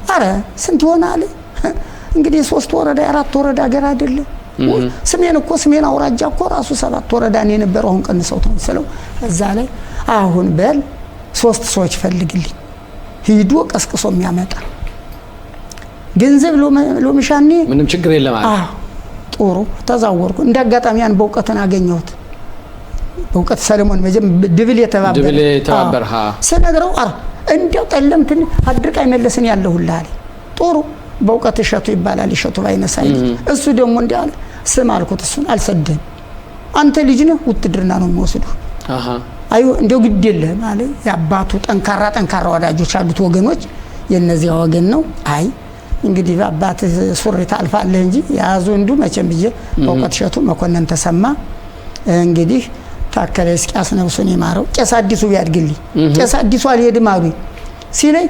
ስንት ይሆናል? እንግዲህ 3 ወረዳ 4 ወረዳ ሀገር አይደለም። ስሜን አውራጃ እኮ ራሱ 7 ወረዳ ነው የነበረው። አሁን ቀንሰውት ነው ስለው እዛ ላይ አሁን በል 3 ሰዎች ፈልግልኝ ሂዶ ቀስቅሶ የሚያመጣ ገንዘብ ሎምሻኔ ምንም ችግር የለም አለ። ጥሩ ተዛወርኩ። እንዳጋጣሚ ያን በእውቀትን አገኘሁት። በእውቀት ሰለሞን መጀም ድብል የተባበር ስነግረው እንዲያው ጠለምትን አድርቃ ይመለስን ያለሁልህ። ጥሩ በእውቀት እሸቱ ይባላል። እሸቱ ባይነሳይ እሱ ደግሞ እንዲያል ስም አልኩት። እሱን አልሰደም አንተ ልጅ ነህ ውትድርና ነው የሚወስዱ። አዩ እንደው ግድ የለህም አለ። ያባቱ ጠንካራ ወዳጆች አሉት ወገኖች የነዚያ ወገን ነው። አይ እንግዲህ አባት ሱሪ ታልፋለህ እንጂ ያዙ እንዱ መቼም ብዬ በእውቀት እሸቱ መኮንን ተሰማ እንግዲህ ታከለ እስቂያስ ነብሱን ይማረው ቄስ አዲሱ ቢያድግልኝ ቄስ አዲሱ አልሄድም አሉኝ ሲለኝ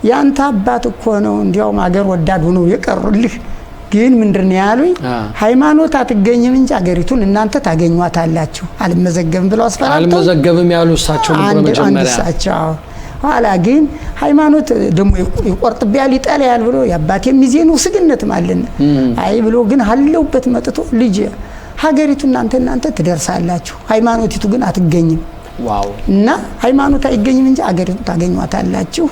ያንተ አባት እኮ ነው እንዲያውም አገር ወዳድ ሆኖ የቀሩልህ ግን ምንድነው ያሉኝ ሃይማኖት አትገኝም እንጂ አገሪቱን እናንተ ታገኙዋታላችሁ አልመዘገብም ብለው አስፈራራው። አልመዘገብም ያሉ እሳቸው መጀመሪያ ኋላ ግን ሃይማኖት ደሞ ይቆርጥብያል ይጣላል ብሎ ያባቴ ሚዜኑ ስግነት ማለት አይ ብሎ ግን አለውበት መጥቶ ልጅ ሀገሪቱ እናንተ ትደርሳላችሁ ሃይማኖቲቱ ግን አትገኝም። ዋው እና ሃይማኖት አይገኝም እንጂ አገሪቱን ታገኙዋታላችሁ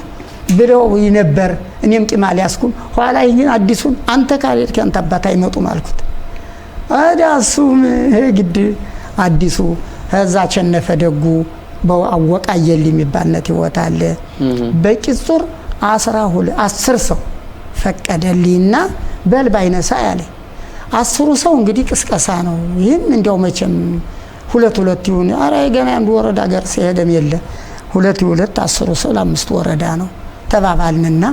ብለው ይነበር። እኔም ቂማል ያስኩም ኋላ ይሄን አዲሱን አንተ ካለት ካንተ አባት አይመጡም አልኩት። አዳሱም ግድ አዲሱ ከዛ ቸነፈ ደጉ በአወቃየል የሚባልነት ይወታል በቂጹር 10 ሰው ፈቀደልኝና በልባይነሳ ያለ 10 ሰው እንግዲህ ቅስቀሳ ነው። ይሄን እንደው መቼም ሁለት ይሁን ገና አንድ ወረዳ ጋር ሲሄደም የለ 2 10 ሰው ለ5 ወረዳ ነው ተባባልንና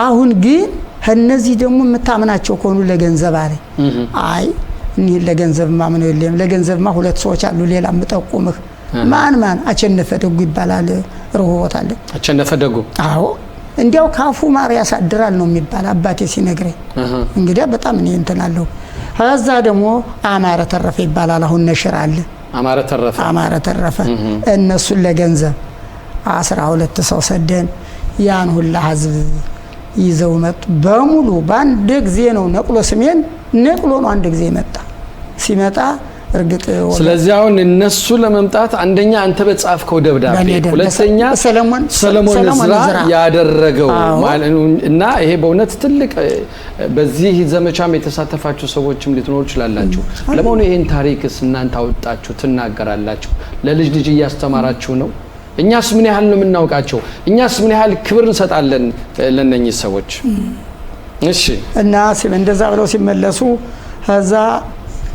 አሁን ግን እነዚህ ደግሞ የምታምናቸው ከሆኑ ለገንዘብ አለ አይ እኔ ለገንዘብ ማምነው የለም። ለገንዘብማ 2 ሰዎች አሉ ሌላ ምጠቁምህ ማን አቸነፈ ደጉ ይባላል። ሩሆት አለ አቸነፈ ደጉ። አዎ እንዲያው ካፉ ማር ያሳድራል ነው የሚባል አባቴ ሲነግረኝ እንግዲህ በጣም እኔ እንተናለሁ። ከዛ ደግሞ አማረ ተረፈ ይባላል። አሁን ነሽር አለ አማረ ተረፈ እነሱን ለገንዘብ 12 ሰው ሰደን ያን ሁላ ህዝብ ይዘው መጡ። በሙሉ በአንድ ጊዜ ነው ነቅሎ ስሜን ነቅሎ ነው አንድ ጊዜ መጣ ሲመጣ እርግጥ ስለዚህ አሁን እነሱ ለመምጣት አንደኛ አንተ በጻፍከው ደብዳቤ ሁለተኛ ሰለሞን ዝራ ያደረገው እና ይሄ በእውነት ትልቅ በዚህ ዘመቻም የተሳተፋችሁ ሰዎችም ልትኖሩ ይችላልላችሁ። ለማኑ ይሄን ታሪክስ እናንተ አወጣችሁ ትናገራላችሁ፣ ለልጅ እያስተማራችሁ ነው። እኛስ ምን ያህል ነው የምናውቃቸው? እኛስ ምን ያህል ክብር እንሰጣለን ለነኚህ ሰዎች? እሺ እና እንደዛ ብለው ሲመለሱ ከዛ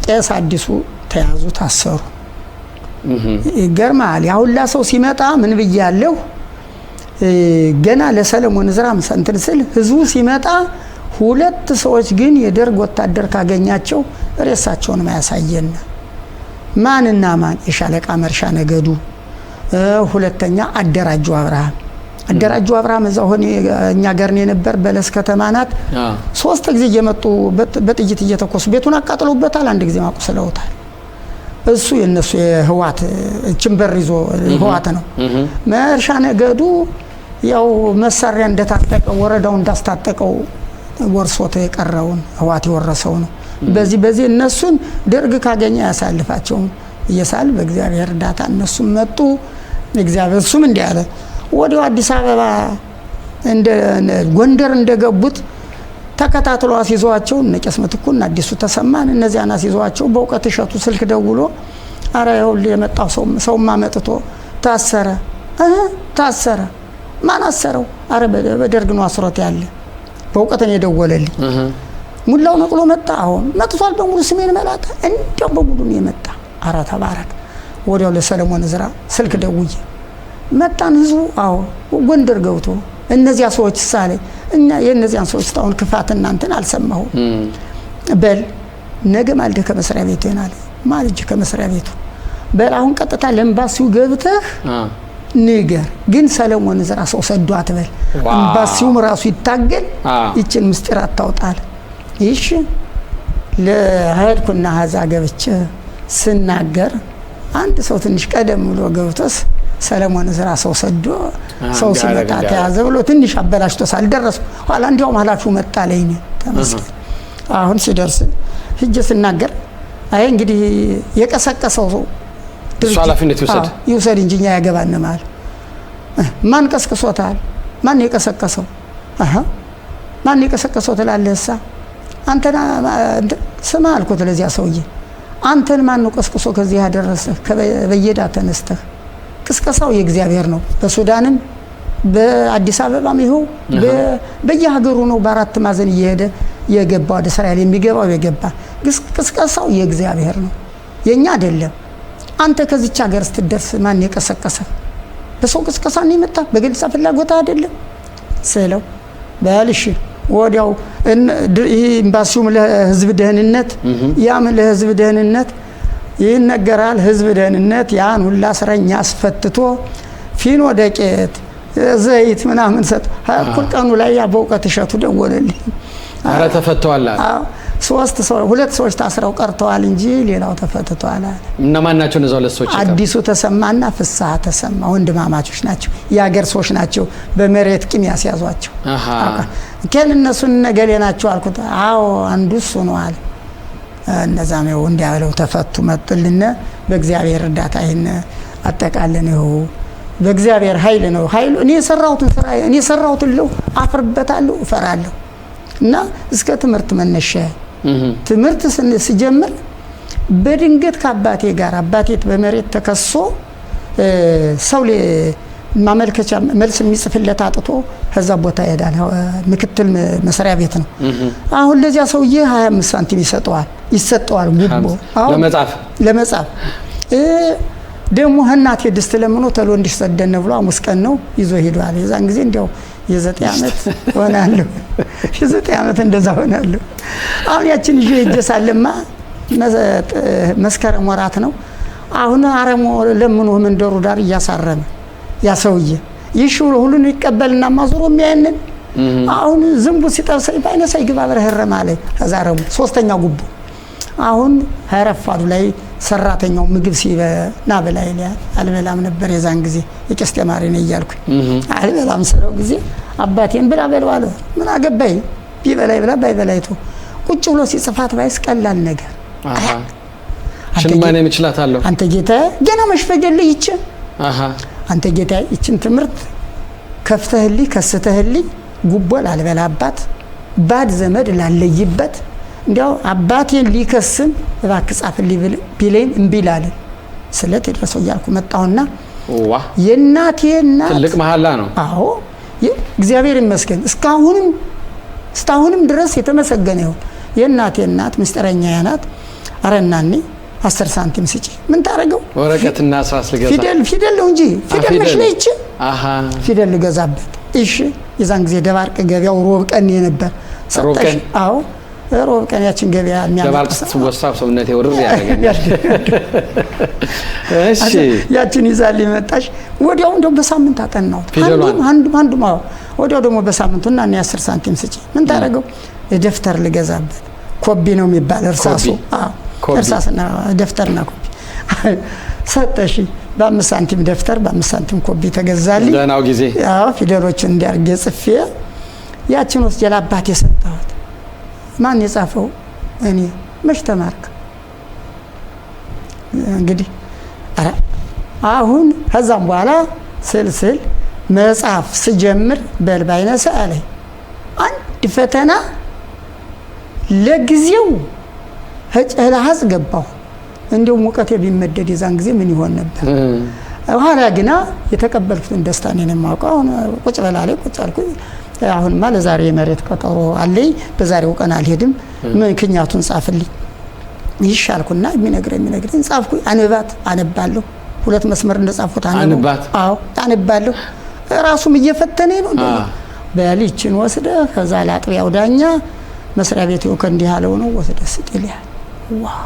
ቄስ አዲሱ ተያዙ ታሰሩ። ይገርማል። ያሁላ ሰው ሲመጣ ምን ብያለሁ ገና ለሰለሞን ዝራም ሰንትን ስል ህዝቡ ሲመጣ 2 ሰዎች ግን የደርግ ወታደር ካገኛቸው ሬሳቸውን ማያሳየና ማንና ማን የሻለቃ መርሻ ነገዱ ሁለተኛ አደራጁ አብርሃም እዛው ሆነ እኛ ጋር ነው ነበር በለስ ከተማ ናት። 3 ጊዜ እየመጡ በጥይት እየተኮሱ ቤቱን አቃጥለውበታል። አንድ ጊዜ ማቆሰለውታል። እሱ የነሱ የህዋት ችንበር ይዞ ህዋት ነው። መርሻ ነገዱ ያው መሳሪያ እንደታጠቀው ወረዳው እንዳስታጠቀው ወርሶት የቀረውን ህዋት የወረሰው ነው። በዚህ እነሱን ደርግ ካገኘ ያሳልፋቸው እየሳል በእግዚአብሔር እርዳታ እነሱም መጡ። እግዚአብሔር እሱም እንዲህ አለ። ወዲያው አዲስ አበባ እንደ ጎንደር እንደገቡት ተከታትሎ አስይዟቸው እነ ቄስ ምትኩና አዲሱ ተሰማን እነዚያን አስይዟቸው በእውቀት እሸቱ ስልክ ደውሎ አረ ይኸውልህ የመጣው ሰውማ መጥቶ ታሰረ። ታሰረ? ማን አሰረው? አረ በደርግ ነው አስሮት ያለ። በእውቀት ነው የደወለልኝ። ሙላው ነቅሎ መጣ። አሁን መጥቷል በሙሉ ስሜን መላጣ እንደው በሙሉ ነው የመጣ። አረ ተባረክ። ወዲያው ለሰለሞን ዝራ ስልክ ደውዬ መጣን ህዝቡ። አዎ ጎንደር ገብቶ እነዚያ ሰዎች ሳለ እና የነዚያን ሰዎች ታውን ክፋት እናንተን አልሰማሁ። በል ነገ ማልደ ከመስሪያ ቤቱ ይናል ማልጅ ከመስሪያ ቤቱ በል አሁን ቀጥታ ለኤምባሲው ገብተህ ንገር። ግን ሰለሞን ዝራ ሰው ሰዶ አትበል። ኤምባሲውም ራሱ ይታገል ይችን ምስጢር አታውጣል። ይሽ ለሀይድኩና ሀዛ ገብቼ ስናገር አንድ ሰው ትንሽ ቀደም ብሎ ገብቶስ ሰለሞን ዝራ ሰው ሰዶ ሰው ሲመጣ ተያዘ ብሎ ትንሽ አበላሽቶስ አልደረሰ። ኋላ እንዲያውም ኃላፊው መጣለኝ ተመስገን። አሁን ሲደርስ ሂጅ ስናገር አይ እንግዲህ የቀሰቀሰው ሰው እሱ ኃላፊነት ይውሰድ እንጂ እኛ ያገባን ማለት ማን ቀስቅሶታል? ማን የቀሰቀሰው? ማን የቀሰቀሰው ትላለህሳ? አንተና ስማ አልኩት ለዚያ ሰውዬ አንተን ማን ነው ቀስቅሶ ከዚህ ያደረሰ? ከበየዳ ተነስተህ ቅስቀሳው የእግዚአብሔር ነው። በሱዳንም በአዲስ አበባም ይኸው በየሀገሩ ነው። በአራት ማዕዘን እየሄደ የገባው ወደ እስራኤል የሚገባው የገባ ቅስቀሳው የእግዚአብሔር ነው፣ የኛ አይደለም። አንተ ከዚች ሀገር ስትደርስ ማን የቀሰቀሰ? በሰው ቅስቀሳ ነው የመጣ፣ በግልጽ ፍላጎት አይደለም ስለው በልሽ ወዲያው ይሄ ኤምባሲውም ለህዝብ ደህንነት ያም ለህዝብ ደህንነት ይነገራል። ህዝብ ደህንነት ያን ሁላ እስረኛ አስፈትቶ ፊኖ ደቄት ዘይት ምናምን ሰጥ ሁሉ ላይ ያ በእውቀት እሸቱ ደወለልኝ። አረ ተፈተዋል። ሁለት ሰዎች ታስረው ቀርተዋል እንጂ ሌላው ተፈትቷል አለ። እነማን ናቸው እነዛው ለሰዎች? አዲሱ ተሰማና ፍስሐ ተሰማ ወንድማማቾች ናቸው፣ የሀገር ሰዎች ናቸው። በመሬት ቂም ያስያዟቸው ከን እነሱን ነገሌ ናቸው አልኩት። አዎ አንዱ እሱ ነው አለ። እነዛም ነው እንዲያለው ተፈቱ መጥልና በእግዚአብሔር እርዳታ ይሄን አጠቃለን ነው። በእግዚአብሔር ኃይል ነው። ኃይሉ እኔ የሰራሁትን ስራ እኔ የሰራሁትን ለው አፍርበታለሁ፣ እፈራለሁ። እና እስከ ትምህርት መነሻ ትምህርት ስጀምር በድንገት ከአባቴ ጋር አባቴ በመሬት ተከሶ ሰው ማመልከቻ መልስ የሚጽፍለት አጥቶ ከዛ ቦታ ይሄዳል። ምክትል መስሪያ ቤት ነው። አሁን ለዚያ ሰውዬ 25 ሳንቲም ይሰጠዋል ጉቦ ለመጻፍ ደግሞ እናቴ ድስት ለምኖ ተሎ እንዲሰደነ ብሎ ሐሙስ ቀን ነው ይዞ ሄዷል። የዛን ጊዜ እንዲያው የ9 ዓመት ሆናለሁ። የ9 ዓመት እንደዛ ሆናለሁ። አሁን ያችን ይዤ እጀሳለማ መስከረም ወራት ነው። አሁን አረሞ ለምኖ መንደሩ ዳር እያሳረመ ያ ሰውዬ ይሽው ሁሉን ይቀበልና ማዞሮ የሚያየንን አሁን ዝምቡ ሲጠብሰኝ ባይነሳይ ግባ በረህረም አለ። አዛረሙ ሶስተኛ ጉቦ አሁን ሀረፋዱ ላይ ሰራተኛው ምግብ ሲበና በላይ ላይ አልበላም ነበር። የዛን ጊዜ የቄስ ተማሪ ነኝ እያልኩኝ አልበላም ስለው ጊዜ አባቴን ብላ በለው አለ። ምን አገባኝ ቢበላይ ብላ ባይበላይቶ ቁጭ ብሎ ሲጽፋት ባይስ ቀላል ነገር ሽንማኔ ምችላታለሁ። አንተ ጌታ ገና መሽፈጀልህ ይች አንተ ጌታ ይችን ትምህርት ከፍተህልኝ ከስተህልኝ ጉቦ ላልበላባት ባድ ዘመድ ላለይበት እንዲያው አባቴን ሊከስም እባክህ ጻፍልኝ ቢለኝ እምቢ ላለ ስለት ይደረሰው ያልኩ መጣውና የእናቴ እናት ትልቅ መሐላ ነው። አዎ እግዚአብሔር ይመስገን እስካሁንም ድረስ የተመሰገነ ይሁን። የእናቴ እናት ምስጢረኛ ናት። አረናኒ 10 ሳንቲም ስጪ ምን ታረገው? ወረቀትና እርሳስ ልገዛ ፊደል ነው እንጂ ፊደል ነሽ ነች። ፊደል ልገዛበት። እሺ የዛን ጊዜ ደባርቅ ገበያው ሮብ ቀን ነበር። ሰጠሽ? አዎ ሮብ ቀን ያችን ገበያ ደባርቅ ስትወሳብ ሰውነቴ ወርር ያደርጋል። እሺ ያችን ይዛል ይመጣሽ። ወዲያው እንደው በሳምንት አጠናሁት። አንዱም ወዲያው ደግሞ በሳምንቱና እኔ 10 ሳንቲም ስጪ ምን ታረገው? ደፍተር ልገዛበት። ኮቢ ነው የሚባል እርሳሱ። አዎ እርሳስና ደፍተርና ኮፒ ሰጠሽ። በ5 ሳንቲም ደፍተር በ5 ሳንቲም ኮፒ ተገዛልኝ። ደህናው ጊዜ ፊደሎችን እንዲያርጌ ጽፌ ያችን ወስጄ ለአባቴ ሰጠሁት። ማን የጻፈው? እኔ። መች ተማርክ? እንግዲህ አሁን ከዛም በኋላ ስልስል መጽሐፍ ስጀምር በልባይነሰ አለኝ። አንድ ፈተና ለጊዜው ሀጽ ገባሁ። እንደው ሙቀቴ ቢመደድ የዛን ጊዜ ምን ይሆን ነበር? ኋላ ግና የተቀበልኩትን ደስታ እኔን የማውቀው አሁን ቁጭ በላለኝ ቁጭ አልኩኝ። አሁንማ ለዛሬ የመሬት ቀጠሮ አለኝ፣ በዛሬው ቀን አልሄድም፣ ምክንያቱን ጻፍልኝ ይሻልኩና የሚነግረኝ ጻፍኩኝ። አንባት አነባለሁ። 2 መስመር እንደጻፍኩት አንባት። አዎ አነባለሁ። ራሱም እየፈተነኝ ነው። በልችን ወስደ ከዛ ለአጥቢያው ዳኛ መስሪያ ቤቱ ከእንዲህ ያለው ነው ወስደ ስጥ ይላል። ዋው!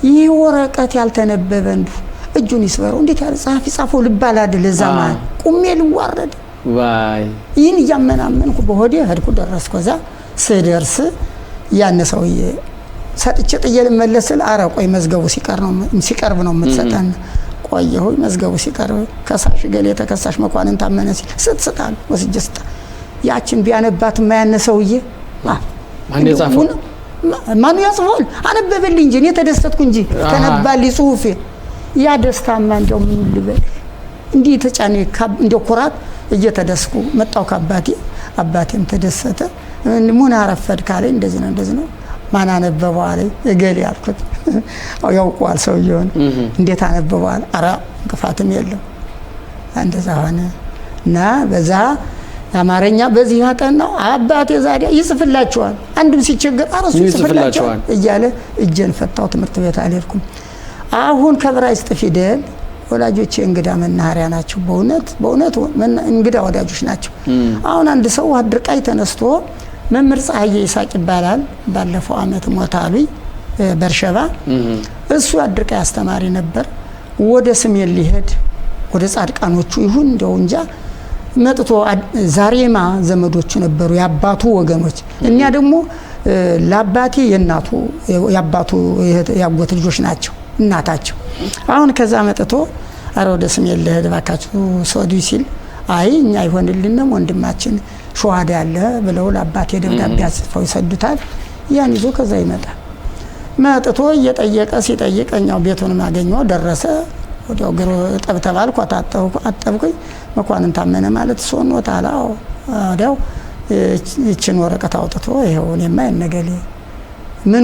ይህ ወረቀት ያልተነበበ እንዱ እጁን ይስበረው። እንዴት ያለ ጸሐፊ ጻፈው ልባል አይደል? ዘማን ቁሜ ልዋረድ ዋይ! ይህን እያመናመንኩ በሆዴ ሄድኩ። ደረስኩ። ከዛ ስደርስ ያን ሰውዬ ሰጥቼ ጥዬ ልመለስል ኧረ ቆይ መዝገቡ ሲቀርብ ነው የምትሰጠን። ቆየሁኝ። መዝገቡ ሲቀርብ ከሳሽ ገሌ ተከሳሽ መኳንን ታመነ ሲል ስትስጣል ወስጄ ስጣ። ያችን ቢያነባት የማያነ ሰውዬ ማን የጻፈው? ማን ያጽፋል? አነበበልኝ እንጂ እኔ ተደሰትኩ እንጂ ተነባልኝ ጽሁፌ። ያ ደስታማ እንደው ምን ልበል እንዲህ ተጫኔ እንደው ኩራት እየተደስኩ መጣው ከአባቴ። አባቴም ተደሰተ። ምን አረፈድ ካለኝ እንደዚህ ነው ማን አነበበው አለኝ። እገሌ ያልኩት ያውቀዋል ሰውዬውን። እንዴት አነበበው አለ። ኧረ እንቅፋትም የለው። እንደዛ ሆነ እና በዛ አማርኛ በዚህ ያጠናው አባቴ ዛዲያ ይጽፍላችኋል። አንድም ሲቸገር አረሱ ይጽፍላችኋል እያለ እጄን ፈታው። ትምህርት ቤት አልሄድኩም። አሁን ከዕብራይስጥ ፊደል ወላጆቼ እንግዳ መናኸሪያ ናቸው። በእውነት እንግዳ ወዳጆች ናቸው። አሁን አንድ ሰው አድርቃይ ተነስቶ መምህር ፀሐዬ ይሳቅ ይባላል። ባለፈው አመት ሞታሉኝ በርሸባ። እሱ አድርቃይ አስተማሪ ነበር። ወደ ስሜን ሊሄድ ወደ ጻድቃኖቹ ይሁን እንደው እንጃ መጥቶ ዛሬማ ዘመዶቹ ነበሩ የአባቱ ወገኖች። እኛ ደግሞ ለአባቴ የአባቱ ያጎት ልጆች ናቸው እናታቸው። አሁን ከዛ መጥቶ አረ ወደ ስሜን ልሄድ እባካችሁ ሶዲ ሲል አይ እኛ አይሆንልንም ወንድማችን ሸዋዳ ያለ ብለው ለአባቴ ደብዳቤ አጽፈው ይሰዱታል። ያን ይዞ ከዛ ይመጣል። መጥቶ እየጠየቀ ሲጠይቀኛው ቤቱን ማገኘው ደረሰ። ወዲያው ግሮ ጠብ ተባልኩ። አጠብኩኝ። መኳንን ታመነ ማለት ሶን ወጣላ ወዲያው እቺን ወረቀት አውጥቶ ይሄው እኔማ የነገሌ ምን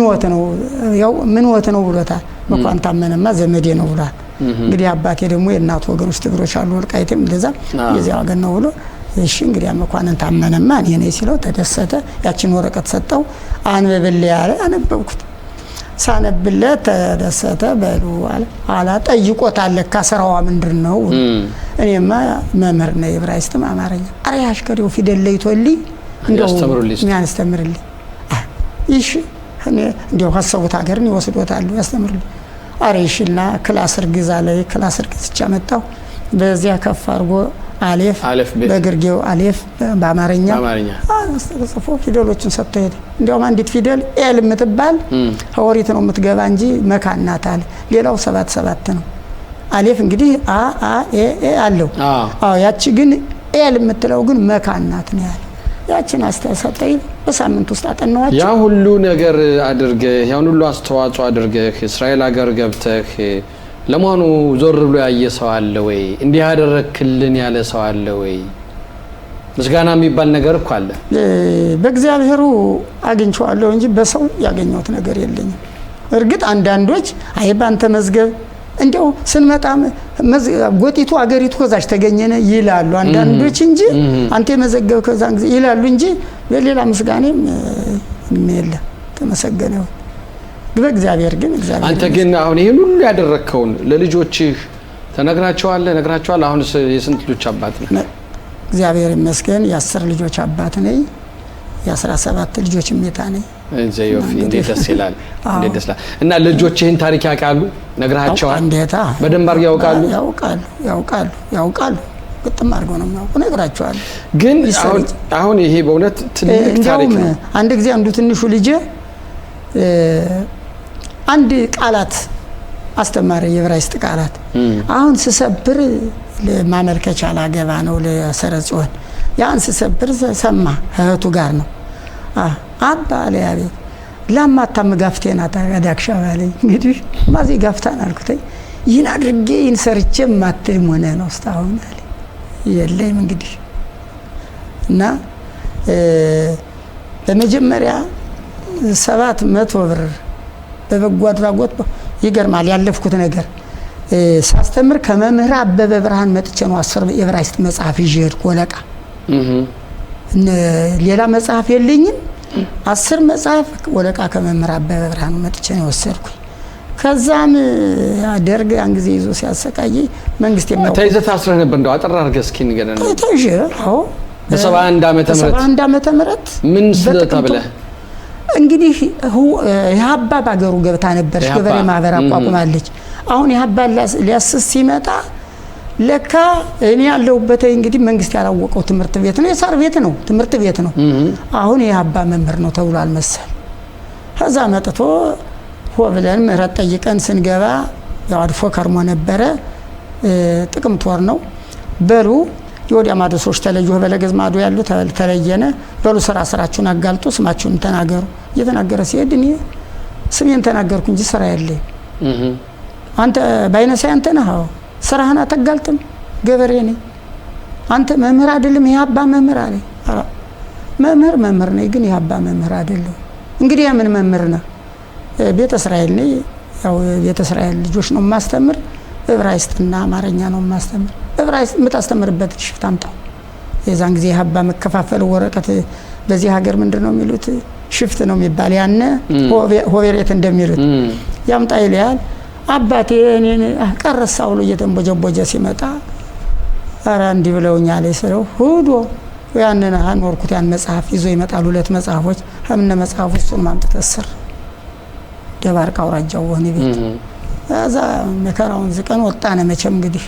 ወት ነው ብሎታል። መኳን ታመነማ ዘመዴ ነው ብሏል። እንግዲህ አባቴ ደግሞ የእናቱ ወገኖች ትግሮች አሉ ወልቃይትም እንደዛ የዚያ ወገን ነው ብሎ እሺ እንግዲህ መኳንን ታመነማ እኔ ነኝ ሲለው ተደሰተ። ያቺን ወረቀት ሰጠው። አንብብል ያለ አነበብኩት። ሳነብለት ተደሰተ። በሉ አላ ጠይቆታል። ከስራዋ ምንድነው? እኔማ መምህር ነኝ ዕብራይስጥም አማርኛ። አረ ያሽከሪው ፊደል ለይቶልኝ እንደው የሚያስተምርልኝ እሺ እኔ እንደው ሀሳቡት ሀገርን ይወስዶታል ያስተምርልኝ። አረ እሺና ክላስ እርግዛ ላይ ክላስ እርግዝቻ መጣው። በዚያ ከፍ አድርጎ አሌፍ በግርጌው አሌፍ በአማርኛ ጽፎ ፊደሎችን ሰጥቶ ሄደ። እንዲያውም አንዲት ፊደል ኤል የምትባል ሐዋሪት ነው የምትገባ እንጂ መካናት አለ። ሌላው 7 ነው። አሌፍ እንግዲህ አ ኤ አለው። አዎ ያቺ ግን ኤል የምትለው ግን መካናት ነው ያለ። ያችን አስተሰጠኝ። በሳምንት ውስጥ አጠናዋቸው። ያ ሁሉ ነገር አድርገህ ያን ሁሉ አስተዋጽኦ አድርገህ እስራኤል ሀገር ገብተህ ለማኑ ዞር ብሎ ያየ ሰው አለ ወይ? እንዲህ ያደረክልን ያለ ሰው አለ ወይ? ምስጋና የሚባል ነገር እኮ አለ። በእግዚአብሔሩ አግኝቼዋለሁ እንጂ በሰው ያገኘሁት ነገር የለኝም። እርግጥ አንዳንዶች አይ ባንተ መዝገብ እንደው ስንመጣም ጎቲቱ አገሪቱ ከዛች ተገኘነ ይላሉ አንዳንዶች እንጂ አንተ መዘገብ ከዛን ጊዜ ይላሉ እንጂ በሌላ ምስጋናም የለም። ተመሰገነው በእግዚአብሔር ግን እግዚአብሔር አንተ ግን አሁን ይሄን ሁሉ ያደረከውን ለልጆችህ ተነግራቸዋል? አሁን የስንት ልጆች አባት ነህ? እግዚአብሔር ይመስገን የ10 ልጆች አባት ነኝ። የ17 ልጆች እሜታ ነኝ። ዘይዮፍ እንዴት ደስ ይላል! እንዴት ደስ ይላል! እና ልጆች ይሄን ታሪክ ያውቃሉ? ነግራቸዋል? እንዴታ በደንብ አድርገው ያውቃሉ። ግጥም አድርገው ነው የሚያውቁ። ነግራቸዋል። ግን አሁን ይሄ በእውነት ትልቅ ታሪክ ነው። አንድ ጊዜ አንዱ ትንሹ ልጅ አንድ ቃላት አስተማሪ የዕብራይስጥ ቃላት። አሁን ስሰብር ለማመልከቻ ላገባ ነው ለሰረ ጽዮን። ያን ስሰብር ሰማ እህቱ ጋር ነው። አባ ለያቤት ላማታም ጋፍቴና ታዳክሻ ባለኝ እንግዲህ ማዚ ጋፍታን አልኩተኝ ይህን አድርጌ ይህን ሰርቼ ማተም ሆነ ነው እስካሁን አለ የለም እንግዲህ እና በመጀመሪያ 700 ብር በበጎ አድራጎት ይገርማል ያለፍኩት ነገር ሳስተምር ከመምህር አበበ ብርሃን መጥቼ ነው 10 የዕብራይስጥ መጽሐፍ ይዤ ሄድኩ ወለቃ ሌላ መጽሐፍ የለኝም 10 መጽሐፍ ወለቃ ከመምህር አበበ ብርሃን መጥቼ ነው ወሰድኩኝ ከዛም ደርግ ያን ጊዜ ይዞ ሲያሰቃይ መንግስት የሚያውቀው ተይዘህ ታስረህ ነበር እንደው አጠራ አድርገህ እስኪ ንገረን ተይዤ አዎ በ71 ዓመተ ምህረት ምን ስለተብለህ እንግዲህ የሀባ ባገሩ ገብታ ነበርሽ ገበሬ ማህበር አቋቁማለች አሁን የሀባ ሊያስስ ሲመጣ ለካ እኔ ያለሁበት እንግዲህ መንግስት ያላወቀው ትምህርት ቤት ነው የሳር ቤት ነው ትምህርት ቤት ነው አሁን የሀባ መምህር ነው ተብሏል መሰል ከዛ መጥቶ ሆብለን ምህረት ጠይቀን ስንገባ ያው አድፎ ከርሞ ነበረ ጥቅምት ወር ነው በሉ የወዲያ ማዶ ሰዎች ተለዩ በለገዝ ማዶ ያሉ ተለየነ በሉ ስራችሁን አጋልጡ ስማችሁን ተናገሩ እየተናገረ ሲሄድ እኔ ስሜን ተናገርኩ እንጂ ስራ የለኝ አንተ ባይነሳ አንተ ነህ ስራህን አተጋልጥም ገበሬ ነኝ አንተ መምህር አይደለም የሀባ መምህር አለ መምህር ነኝ ግን የሀባ መምህር አይደለም እንግዲህ ምን መምህር ነው ቤተ እስራኤል ነኝ ያው ቤተ እስራኤል ልጆች ነው ማስተምር ዕብራይስጥና አማርኛ ነው ማስተምር ዕብራይስጥ የምታስተምርበት ሽፍት አምጣው የዛን ጊዜ ሀባ መከፋፈል ወረቀት በዚህ ሀገር ምንድነው የሚሉት ሽፍት ነው የሚባል ያነ ሆቤሬት እንደሚሉት ያምጣ ይላል አባቴ እኔን ቀረሳው ነው እየተንቦጀቦጀ ሲመጣ አራ እንዲ ብለውኛል ይስረው ሁዶ ያንና አንወርኩት ያን መጽሐፍ ይዞ ይመጣል ሁለት መጽሐፎች हमነ መጽሐፉ እሱን ማምጣት እስር ደባርቅ አውራጃው ወኔ ቤት አዛ መከራውን ዝቀን ወጣነ መቼም እንግዲህ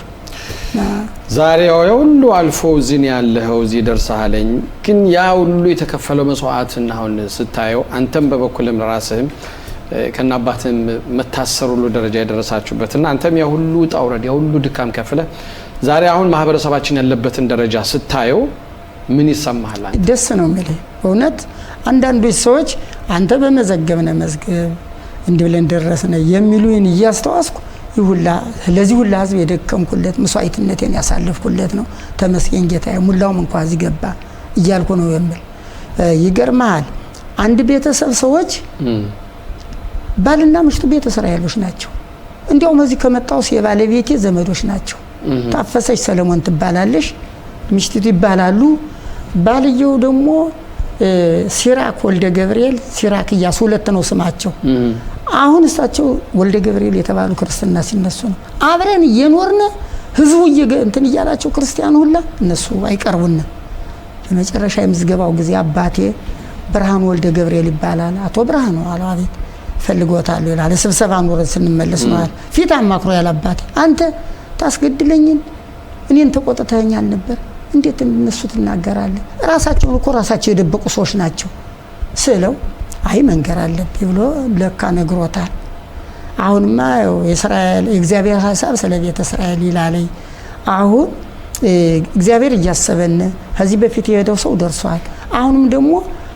ዛሬ ሁሉ አልፎ እዚህ ያለኸው እዚህ ደርሰሃለኝ ግን ያ ሁሉ የተከፈለው መስዋዕትና አሁን ስታየው አንተም በበኩልም ራስህም ከናባትም መታሰሩ ሁሉ ደረጃ ያደረሳችሁበትና አንተም ያ ሁሉ ጣውረድ ያ ሁሉ ድካም ከፍለ ዛሬ አሁን ማህበረሰባችን ያለበትን ደረጃ ስታየው ምን ይሰማሃል ደስ ነው ማለት በእውነት አንዳንዶች ሰዎች አንተ በመዘገብነ መዝገብ እንዲብለን ደረስነ የሚሉን እያስተዋስኩ ይሁላ ለዚህ ሁላ ህዝብ የደከምኩለት መስዋዕትነቴን ያሳለፍኩለት ነው ተመስገን ጌታዬ ሙላውም እንኳን እዚህ ገባ እያልኩ ነው የምል ይገርማል አንድ ቤተሰብ ሰዎች ባልና ምሽቱ ቤተ እስራኤሎች ናቸው እንዲያውም እዚህ ከመጣው የባለቤቴ ዘመዶች ናቸው ታፈሰች ሰለሞን ትባላለሽ ምሽቱ ይባላሉ ባልየው ደግሞ ሲራክ ወልደ ገብርኤል ሲራክ ያሱ ሁለት ነው ስማቸው አሁን እሳቸው ወልደ ገብርኤል የተባሉ ክርስቲያና ሲነሱ ነው አብረን እየኖርነ ህዝቡ እንትን እያላቸው ክርስቲያኑ ሁላ እነሱ አይቀርቡና በመጨረሻ የምዝገባው ጊዜ አባቴ ብርሃኑ ወልደ ገብርኤል ይባላል አቶ ብርሃኑ አላቤት ፈልጎታል ይላል ስብሰባ ኖረን ስንመለስ ነው ፊት አማክሮ ያላባቴ አንተ ታስገድለኝን እኔን ተቆጥተኛል ነበር እንዴት እነሱ ትናገራለህ ራሳቸው እኮ ራሳቸው የደበቁ ሰዎች ናቸው ስለው አይ መንገር አለብኝ ብሎ ለካ ነግሮታል አሁንማ የእስራኤል እግዚአብሔር ሐሳብ ስለ ቤተ እስራኤል ይላል አሁን እግዚአብሔር እያሰበነ ከዚህ በፊት የሄደው ሰው ደርሷል አሁንም ደግሞ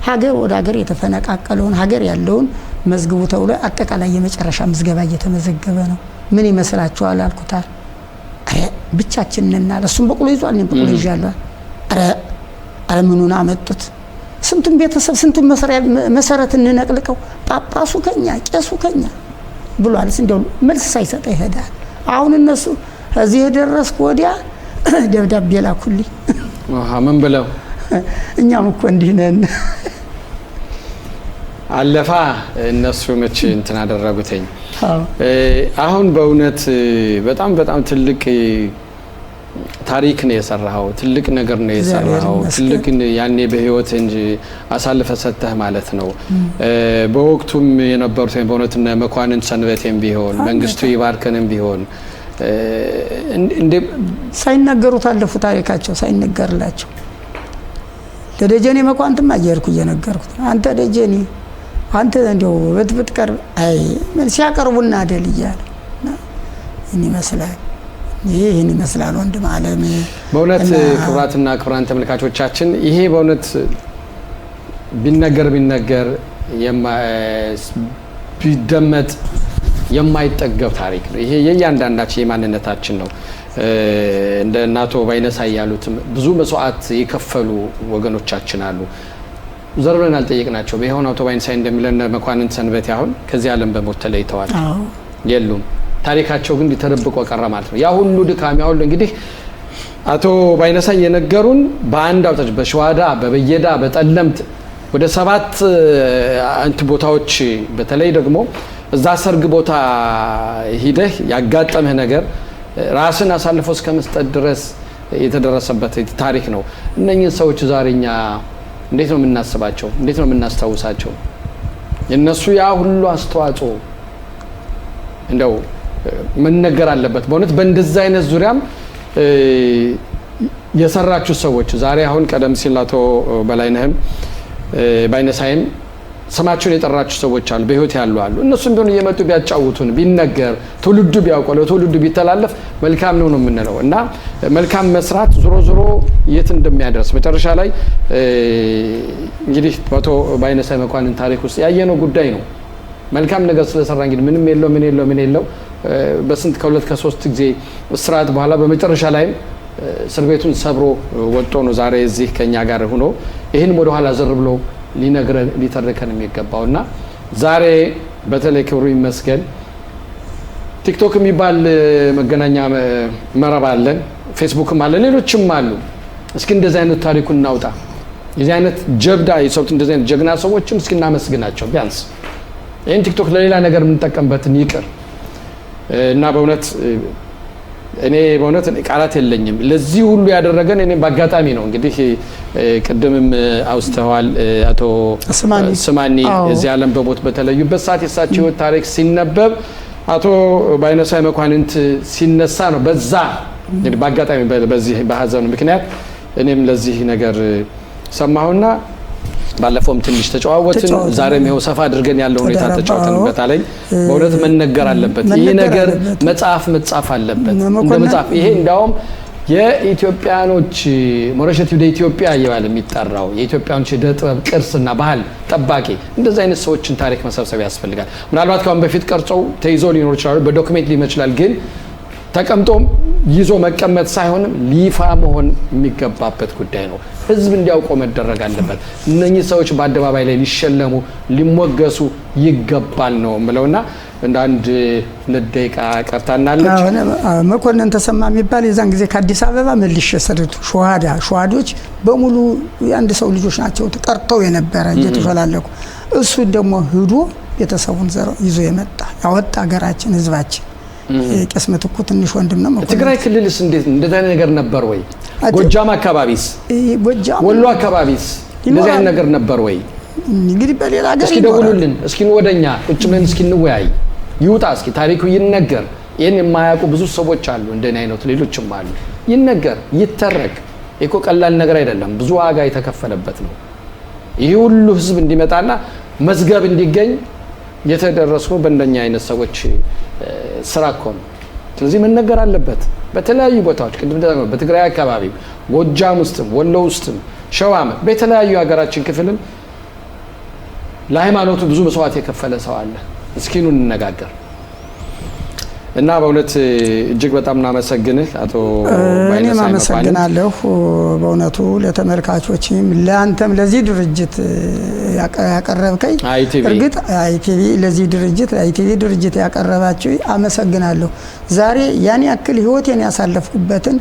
ሀገር ወደ ሀገር የተፈነቃቀለውን ሀገር ያለውን መዝግቡ ተብሎ አጠቃላይ የመጨረሻ ምዝገባ እየተመዘገበ ነው ምን ይመስላችኋል አልኩታል ብቻችንና ለሱም በቁሎ ይዟል እኔም በቁሎ ይዣለሁ አለምኑና አመጡት ስንቱን ቤተሰብ ስንቱን መሰረት እንነቅልቀው ጳጳሱ ከኛ ቄሱ ከኛ ብሏል እንደው መልስ ሳይሰጥ ይሄዳል አሁን እነሱ እዚህ ደረስኩ ወዲያ ደብዳቤ ላኩልኝ ምን ብለው እኛም እኮ እንዲህ ነን አለፋ እነሱ መቼ እንትን አደረጉትኝ አሁን በእውነት በጣም ትልቅ ታሪክ ነው የሰራው ትልቅ ነገር ነው የሰራው ትልቅ ያኔ በህይወት እንጂ አሳልፈ ሰተህ ማለት ነው በወቅቱም የነበሩት በእውነት እና መኳንን ሰንበቴም ቢሆን መንግስቱ ይባርከንም ቢሆን እንደ ሳይነገሩት አለፉ ታሪካቸው ሳይነገርላቸው ለደጀኔ መኳንንትም አየርኩ እየነገርኩት አንተ ደጀኔ አንተ እንደው በትብት ቀርብ አይ ምን ሲያቀርቡና አይደል ይያል ይመስላል። ይህን ይመስላል ወንድም ዓለም። በእውነት ክቡራትና ክቡራን ተመልካቾቻችን ይሄ በእውነት ቢነገር ቢደመጥ የማይጠገብ ታሪክ ነው። ይሄ የእያንዳንዳችን የማንነታችን ነው። እንደ እናቶ ባይነሳ ያሉትም ብዙ መስዋዕት የከፈሉ ወገኖቻችን አሉ። ዘር ብለን አልጠየቅናቸው። በይሆን አቶ ባይነሳ እንደሚለን መኳንንት ሰንበቴ አሁን ከዚህ ዓለም በሞት ተለይተዋል የሉም። ታሪካቸው ግን ተደብቆ ቀረ ማለት ነው። ያ ሁሉ ድካም ያ ሁሉ እንግዲህ አቶ ባይነሳ የነገሩን በአንድ አውጣጭ በሸዋዳ በበየዳ በጠለምት ወደ 7 ቦታዎች በተለይ ደግሞ እዛ ሰርግ ቦታ ሂደህ ያጋጠመህ ነገር ራስን አሳልፎ እስከ መስጠት ድረስ የተደረሰበት ታሪክ ነው። እነኚህ ሰዎች ዛሬኛ እንዴት ነው የምናስባቸው? እንዴት ነው የምናስታውሳቸው? የነሱ ያ ሁሉ አስተዋጽኦ እንደው መነገር አለበት። በእውነት በእንደዛ አይነት ዙሪያም የሰራችሁ ሰዎች ዛሬ አሁን ቀደም ሲል አቶ በላይነህም ባይነሳይም ስማቸውን የጠራችሁ ሰዎች አሉ፣ በህይወት ያሉ አሉ። እነሱም ቢሆን እየመጡ ቢያጫውቱን ቢነገር ትውልዱ ቢያውቀው ለትውልዱ ቢተላለፍ መልካም ነው የምንለው እና መልካም መስራት ዞሮ ዞሮ የት እንደሚያደርስ መጨረሻ ላይ እንግዲህ አቶ ባይነሳ መኳንን ታሪክ ውስጥ ያየነው ጉዳይ ነው። መልካም ነገር ስለሰራ እንግዲህ ምን የለው በስንት ከ2 ከ3 ጊዜ እስራት በኋላ በመጨረሻ ላይም እስር ቤቱን ሰብሮ ወጥቶ ነው ዛሬ እዚህ ከኛ ጋር ሆኖ ይህን ወደ ኋላ ዘር ብሎ ሊተርከን የሚገባውና ዛሬ በተለይ ክብሩ ይመስገን ቲክቶክ የሚባል መገናኛ መረብ አለን፣ ፌስቡክም አለ፣ ሌሎችም አሉ። እስኪ እንደዚህ አይነት ታሪኩን እናውጣ። የዚህ አይነት ጀብዳ የሰውት እንደዚህ አይነት ጀግና ሰዎችን እስኪ እናመስግናቸው። ቢያንስ ይህን ቲክቶክ ለሌላ ነገር የምንጠቀምበትን ይቅር እና በእውነት እኔ ቃላት የለኝም ለዚህ ሁሉ ያደረገን። እኔ በአጋጣሚ ነው እንግዲህ ቅድምም አውስተዋል አቶ ስማኒ እዚህ ዓለም በሞት በተለዩበት ሰዓት የሳቸው ታሪክ ሲነበብ አቶ ባይነሳ መኳንንት ሲነሳ ነው። በዛ እንግዲህ በአጋጣሚ በዚህ በሀዘኑ ምክንያት እኔም ለዚህ ነገር ሰማሁና ባለፈውም ትንሽ ተጨዋወትን። ዛሬም ይኸው ሰፋ አድርገን ያለው ሁኔታ ተጨዋወተንበታል። በእውነት መነገር አለበት። ይሄ ነገር መጻፍ አለበት እንደ መጻፍ። ይሄ እንዳውም የኢትዮጵያኖች ሞረሸት ወደ ኢትዮጵያ እያለ የሚጠራው የኢትዮጵያኖች የዕደ ጥበብ ቅርስና ባህል ጠባቂ እንደዚህ አይነት ሰዎችን ታሪክ መሰብሰብ ያስፈልጋል። ምናልባት ካሁን በፊት ቀርጸው ተይዞ ሊኖር ይችላል፣ በዶክሜንት ሊሆን ይችላል። ግን ተቀምጦ ይዞ መቀመጥ ሳይሆንም ሊፋ መሆን የሚገባበት ጉዳይ ነው። ህዝብ እንዲያውቀው መደረግ አለበት። እነኚህ ሰዎች በአደባባይ ላይ ሊሸለሙ ሊሞገሱ ይገባል ነው የምለውና እንደ አንድ ደቂቃ ቀርታናለች። መኮንን ተሰማ የሚባል የዛን ጊዜ ከአዲስ አበባ መልሽ ሰደቱ ሸዋዶች በሙሉ የአንድ ሰው ልጆች ናቸው ተቀርተው የነበረ እየተፈላለኩ እሱ ደግሞ ሂዶ ቤተሰቡን ይዞ የመጣ ያወጣ ሀገራችን ህዝባችን ቄስ ምትኩ ትንሽ ወንድም ነው። ትግራይ ክልልስ እንዴት እንደዛ ነገር ነበር ወይ? ጎጃም አካባቢስ ወሎ አካባቢስ እንደዛ ነገር ነበር ወይ? እንግዲህ በሌላ ሀገር እስኪ ደውሉልን፣ እስኪ ወደኛ ቁጭ ብለን እስኪ እንወያይ፣ ይውጣ፣ እስኪ ታሪኩ ይነገር። ይሄን የማያውቁ ብዙ ሰዎች አሉ፣ እንደኔ አይነት ሌሎችም አሉ። ይነገር፣ ይተረክ። እኮ ቀላል ነገር አይደለም፣ ብዙ ዋጋ የተከፈለበት ነው። ይሄ ሁሉ ህዝብ እንዲመጣና መዝገብ እንዲገኝ የተደረሰው በእንደኛ አይነት ሰዎች ስራ እኮ ነው። ስለዚህ መነገር አለበት። በተለያዩ ቦታዎች ቅድም ደግሞ በትግራይ አካባቢ ጎጃም ውስጥም ወሎ ውስጥም ሸዋም በተለያዩ ሀገራችን ክፍልም ለሃይማኖቱ ብዙ መስዋዕት የከፈለ ሰው አለ። እስኪኑ እንነጋገር እና በእውነት እጅግ በጣም እናመሰግንህ አቶ ባይነሳ። እኔም አመሰግናለሁ በእውነቱ ለተመልካቾችም ለአንተም ለዚህ ድርጅት ያቀረብከኝ እርግጥ አይቲቪ ለዚህ ድርጅት ያቀረባችሁ አመሰግናለሁ። ዛሬ ያን ያክል ህይወቴን ያሳለፍኩበትን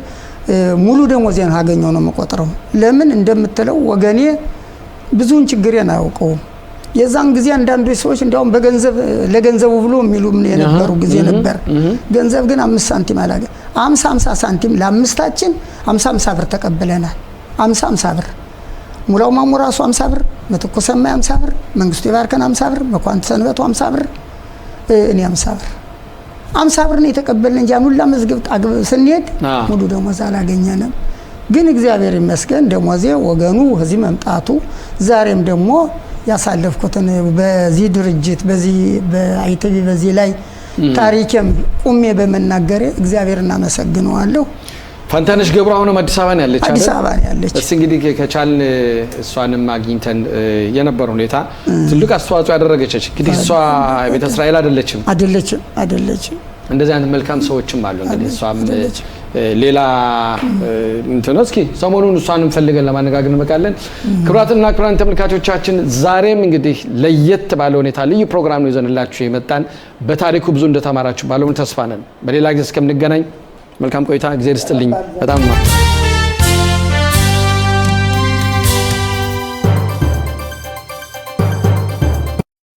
ሙሉ ደሞዜን አገኘው ነው የምቆጥረው። ለምን እንደምትለው ወገኔ ብዙን ችግሬን አያውቀው። የዛን ጊዜ አንዳንዱ ሰዎች እንዲያውም በገንዘብ ለገንዘቡ ብሎ የሚሉ ምን የነበሩ ጊዜ ነበር። ገንዘብ ግን 5 ሳንቲም አላገ 50 ሳንቲም ለአምስታችን 50 ብር ተቀበለናል። 50 ብር ሙላው ማሙ ራሱ 50 ብር፣ ምትኩ ሰማይ 50 ብር፣ መንግስቱ ይባርከን 50 ብር፣ መኳንንት ሰንበቱ 50 ብር፣ እኔ 50 ብር 50 ብር ነው የተቀበልን እንጂ ሙላ መዝግብ ስንሄድ ሙሉ ደሞዝ አላገኘንም። ግን እግዚአብሔር ይመስገን ደሞዜ ወገኑ እዚህ መምጣቱ ዛሬም ደግሞ ያሳለፍኩትን በዚህ ድርጅት በዚህ በአይቲቪ በዚህ ላይ ታሪኬም ቁሜ በመናገሬ እግዚአብሔርን አመሰግነዋለሁ። ፋንታነሽ ገብሩ አሁንም አዲስ አበባ ነው ያለች አይደል? አዲስ አበባ ነው ያለች። እስኪ እንግዲህ ከቻልን እሷንም አግኝተን የነበረው ሁኔታ ትልቅ አስተዋጽኦ ያደረገች እንግዲህ እሷ ቤተ እስራኤል አይደለችም። እንደዚህ አይነት መልካም ሰዎችም አሉ። እንግዲህ እሷም ሌላ እንትነው እስኪ ሰሞኑን እሷን እንፈልገን ለማነጋገር እንመጣለን። ክቡራትና ክቡራን ተመልካቾቻችን ዛሬም እንግዲህ ለየት ባለ ሁኔታ ልዩ ፕሮግራም ነው ይዘንላችሁ የመጣን። በታሪኩ ብዙ እንደተማራችሁ ባለሙሉ ተስፋ ነን። በሌላ ጊዜ እስከምንገናኝ መልካም ቆይታ። እግዚአብሔር ይስጥልኝ። በጣም